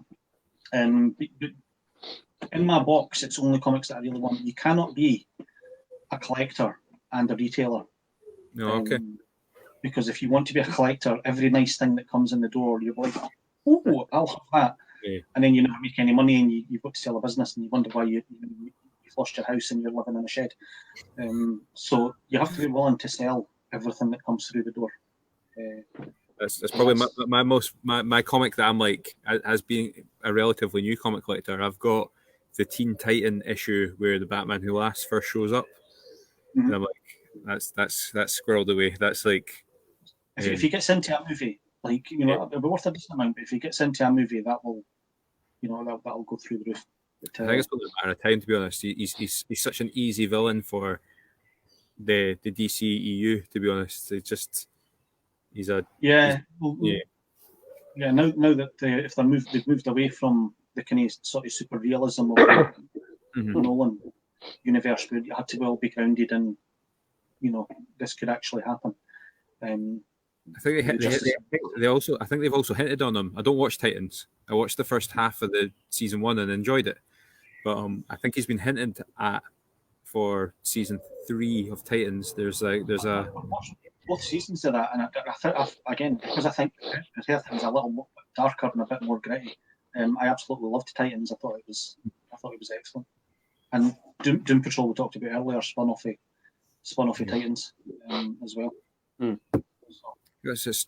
But in my box, it's only comics that I really want. You cannot be a collector and a retailer. No, okay. Because if you want to be a collector, every nice thing that comes in the door, you're like, oh, I'll have that. Yeah. And then you never make any money, and you've got to sell a business, and you wonder why you lost your house and you're living in a shed. So you have to be willing to sell everything that comes through the door. That's probably my comic that I'm like, as being a relatively new comic collector, I've got the Teen Titan issue where the Batman Who Laughs first shows up, and I'm like, that's squirreled away. That's like, if he gets into a movie, like it'll be worth a decent amount. But if he gets into a movie, that will, that'll go through the roof. But, I think it's probably a matter of time, to be honest. He's such an easy villain for the DC EU, to be honest. He's a Now that if they've moved away from the kind of sort of super realism of the Nolan universe, where you had to well be grounded in, this could actually happen. I think they've also hinted on them. I don't watch Titans. I watched the first half of the season 1 and enjoyed it, but I think he's been hinted at for season 3 of Titans. There's a both seasons of that, and again because I think the Earth was a little more darker and a bit more gritty. I absolutely loved Titans. I thought it was excellent. And Doom Patrol we talked about earlier spun off of Titans as well. Is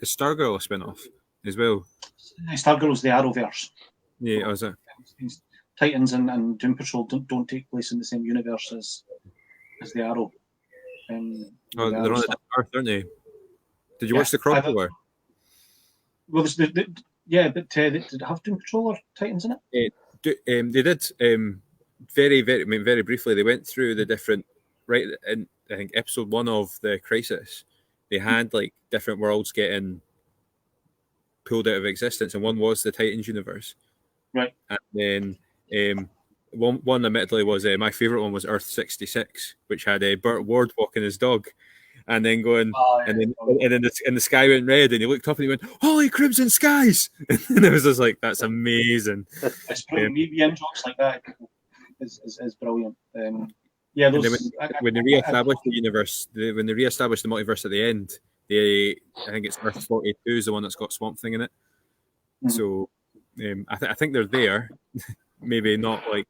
Stargirl a spin-off as well? Stargirl's the Arrowverse. Yeah, was it? Titans and Doom Patrol don't take place in the same universe as the Arrow. They're on a different Earth, aren't they? Did you watch the crossover? Well, but did it have Doom Patrol or Titans in it? They did. Very, very, very briefly. They went through the different and I think episode 1 of the Crisis, they had like different worlds getting pulled out of existence, and one was the Titans universe. Right. And then one admittedly was my favorite one was Earth 66, which had Burt Ward walking his dog, and then going, and then the sky went red, and he looked up and he went, "Holy crimson skies!" And it was just like, that's amazing. It's brilliant. VM jokes like that is brilliant. Yeah, those, when they re-established the universe, when they re-established the multiverse at the end, I think it's Earth 42 is the one that's got Swamp Thing in it. Mm-hmm. So I think they're there. Maybe not like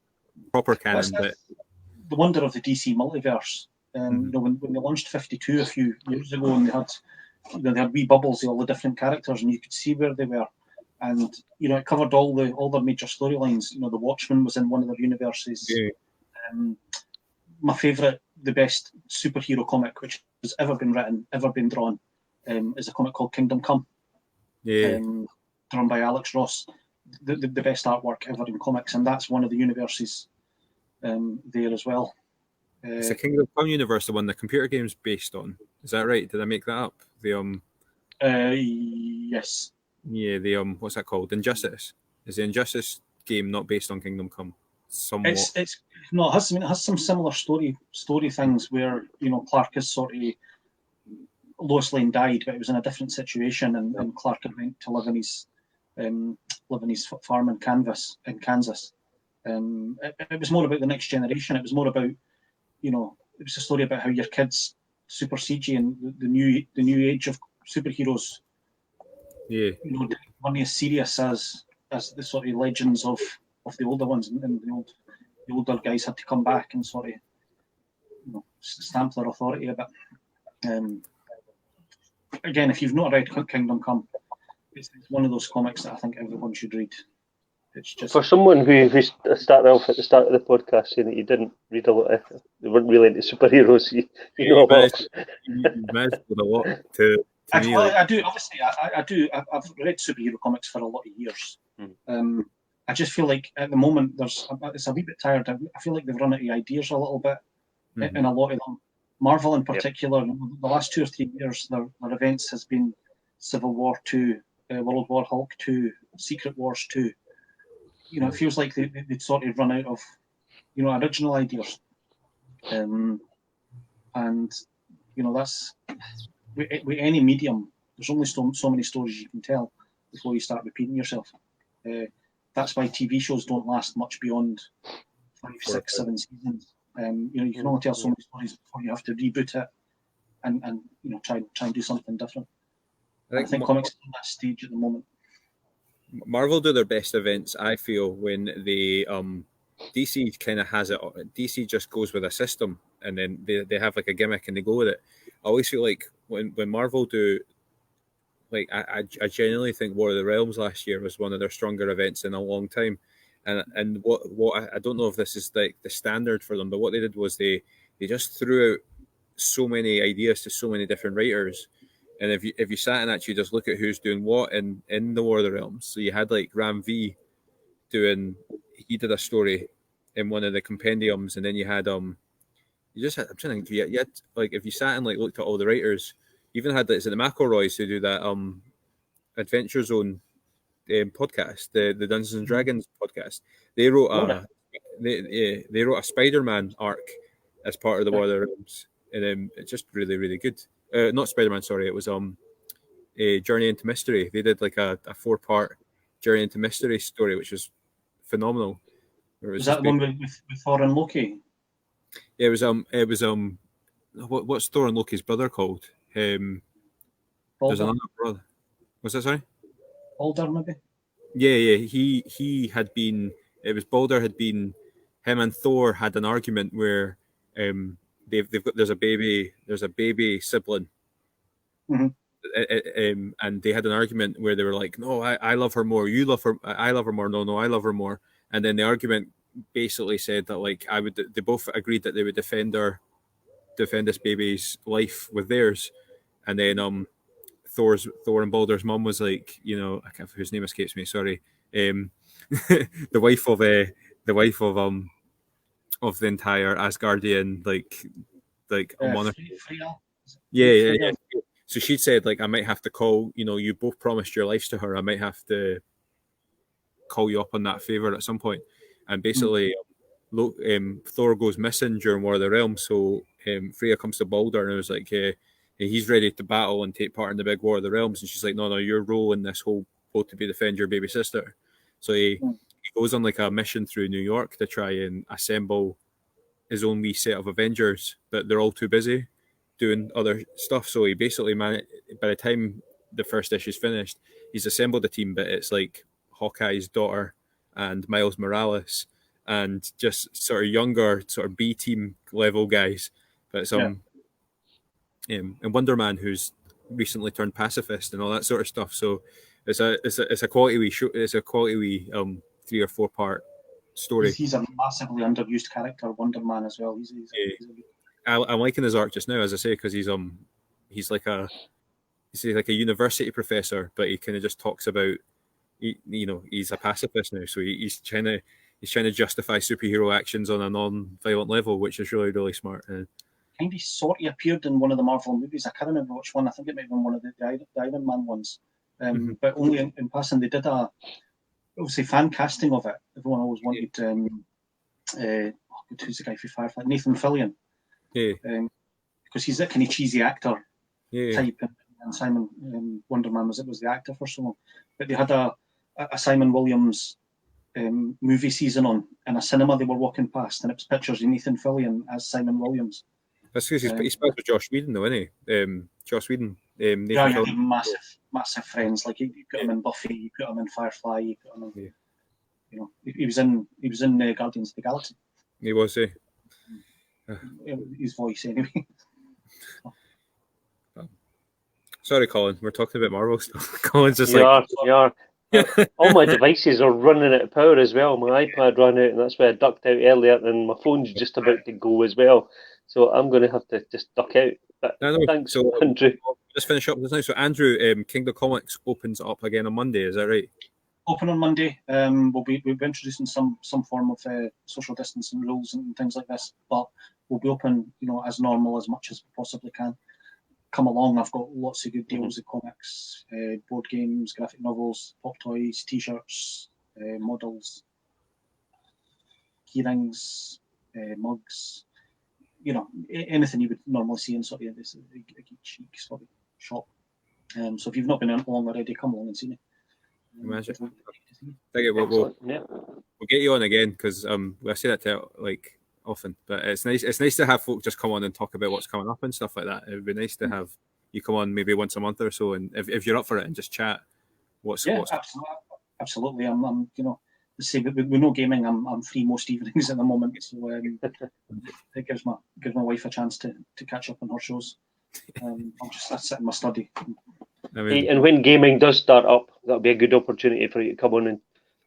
proper canon, but the wonder of the DC multiverse. You know, when they launched 52 a few years ago, and they had wee bubbles of all the different characters, and you could see where they were, and you know, it covered all their major storylines. You know, the Watchmen was in one of their universes. Yeah. My favourite, the best superhero comic which has ever been written, ever been drawn, is a comic called Kingdom Come. Yeah. Drawn by Alex Ross. The best artwork ever in comics, and that's one of the universes there as well. It's the Kingdom Come universe, the one the computer game's based on. Is that right? Did I make that up? Yes. Yeah, what's that called? Injustice. Is the Injustice game not based on Kingdom Come? Somewhat. It has some similar story things where, you know, Clark is sort of, Lois Lane died, but it was in a different situation, and Clark had went to live in his farm in Kansas. It was more about the next generation. It was more about, you know, it was a story about how your kids supersede you and the new age of superheroes. Yeah. You know, weren't as serious as the sort of legends of the older ones, and the older guys had to come back and sort of, you know, stamp their authority a bit. Again, if you've not read Kingdom Come, it's one of those comics that I think everyone should read. It's just, for someone who started off at the start of the podcast saying that you didn't read a lot, they weren't really into superheroes. You know about. You managed a lot to me. I do. Obviously, I do. I've read superhero comics for a lot of years. I just feel like at the moment it's a wee bit tired. I feel like they've run out of ideas a little bit in a lot of them. Marvel in particular, the last 2 or 3 years, their events has been Civil War 2, World War Hulk 2, Secret Wars 2. You know, it feels like they'd sort of run out of, you know, original ideas. And, you know, that's, with any medium, there's only so many stories you can tell before you start repeating yourself. That's why TV shows don't last much beyond 5, 6, 7 seasons. You know, you can only tell so many stories before you have to reboot it and you know, try and do something different. I think comics are on that stage at the moment. Marvel do their best events, I feel, when they DC kind of has it. DC just goes with a system, and then they have like a gimmick and they go with it. I always feel like when Marvel do, like I genuinely think War of the Realms last year was one of their stronger events in a long time. And what I don't know if this is like the standard for them, but what they did was they just threw out so many ideas to so many different writers. And if you sat and actually just look at who's doing what in the War of the Realms, so you had like Ram V he did a story in one of the compendiums, and then you had I'm trying to think, you had like, if you sat and like looked at all the writers, you even had, is it the McElroys who do that Adventure Zone podcast, the Dungeons and Dragons podcast. They wrote they wrote a Spider-Man arc as part of the War of the Realms, and it's just really, really good. Not Spider-Man, sorry, it was a Journey into Mystery. They did like a 4-part Journey into Mystery story, which was phenomenal. Was that the one with Thor and Loki? Yeah, it was what's Thor and Loki's brother called? There's another brother. What's that, sorry? Balder, maybe? Yeah. He had been. It was Balder had been. Him and Thor had an argument where they've got there's a baby sibling, and they had an argument where they were like, no, I love her more, you love her, I love her more, no, I love her more, and then the argument basically said that like they both agreed that they would defend this baby's life with theirs, and then Thor and Balder's mum was like, you know, whose name escapes me, sorry, the wife of the entire Asgardian like like a monarch. Freya. Yeah. So she said, like, I might have to call. You both promised your lives to her. I might have to call you up on that favor at some point. And basically, Thor goes missing during War of the Realms. So Freya comes to Balder and it was like, he's ready to battle and take part in the big War of the Realms. And she's like, no, your role in this whole boat to be defend your baby sister. So he goes on like a mission through New York to try and assemble his own wee set of Avengers, but they're all too busy doing other stuff. So he basically by the time the first issue's finished, he's assembled a team, but it's like Hawkeye's daughter and Miles Morales and just sort of younger, sort of B team level guys. But some and Wonder Man, who's recently turned pacifist and all that sort of stuff. So it's a quality wee show. It's a quality wee 3 or 4 part story. He's a massively underused character, Wonder Man as well. I'm liking his art just now, as I say, because he's like a university professor, but he kind of just talks about he's a pacifist now, so he's trying to justify superhero actions on a non-violent level, which is really, really smart. Kind of sort of appeared in one of the Marvel movies. I can't remember which one. I think it might have been one of the Iron Man ones. But only in passing, they did obviously fan casting of it. Everyone always wanted who's the guy for Firefly? Nathan Fillion. Yeah. Because he's that kind of cheesy actor type, and Simon Wonder Man was the actor for so long. But they had a Simon Williams movie season on in a cinema they were walking past, and it was pictures of Nathan Fillion as Simon Williams. That's because he's spelled with Josh Whedon, though, isn't he? Josh Whedon. They're massive friends. Like you put him in Buffy, you put him in Firefly, you put him in. He was in Guardians of the Galaxy. He was, his voice anyway. Sorry, Colin. We're talking about Marvel stuff. Colin's just you are. All my devices are running out of power as well. My iPad ran out, and that's why I ducked out earlier. And my phone's just about to go as well. So I'm going to have to just duck out. But thanks, Andrew. Just finish up this now. So Andrew, Kingdom Comics opens up again on Monday. Is that right? Open on Monday. We'll be introducing some form of social distancing rules and things like this, but we'll be open, as normal as much as we possibly can. Come along. I've got lots of good deals of comics, board games, graphic novels, pop toys, T-shirts, models, key rings, mugs. Anything you would normally see in sort of this a chic sort of shop. So if you've not been along already, come along and see me. Imagine. We'll get you on again because I say that to like often, but it's nice. It's nice to have folk just come on and talk about what's coming up and stuff like that. It would be nice to have you come on maybe once a month or so, and if you're up for it, and just chat. Absolutely. I'm say with no gaming, I'm free most evenings at the moment, so it gives my wife a chance to catch up on her shows. I'll just sit in my study. And when gaming does start up, that'll be a good opportunity for you to come on and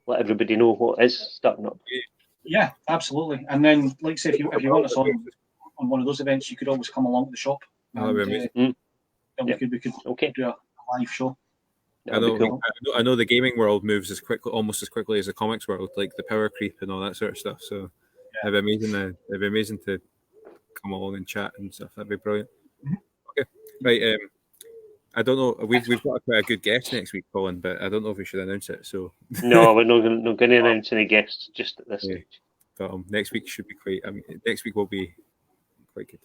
let everybody know what is starting up. Yeah, absolutely. And then, like I say, if you want us on one of those events, you could always come along to the shop. And we could do a live show. I know the gaming world moves almost as quickly as the comics world, like the power creep and all that sort of stuff. So it'd be amazing to come along and chat and stuff. That'd be brilliant. Okay, right. I don't know. We've got quite a good guest next week, Colin, but I don't know if we should announce it. So no, we're not going to announce any guests just at this stage. But next week should be quite. Next week will be quite good.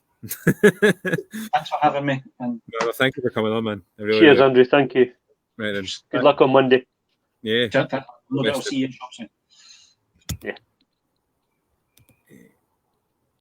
Thanks for having me. And thank you for coming on, man. Cheers, Andrew. Thank you. Right then. Good luck on Monday. Yeah. I'll see you in shop soon. Yeah.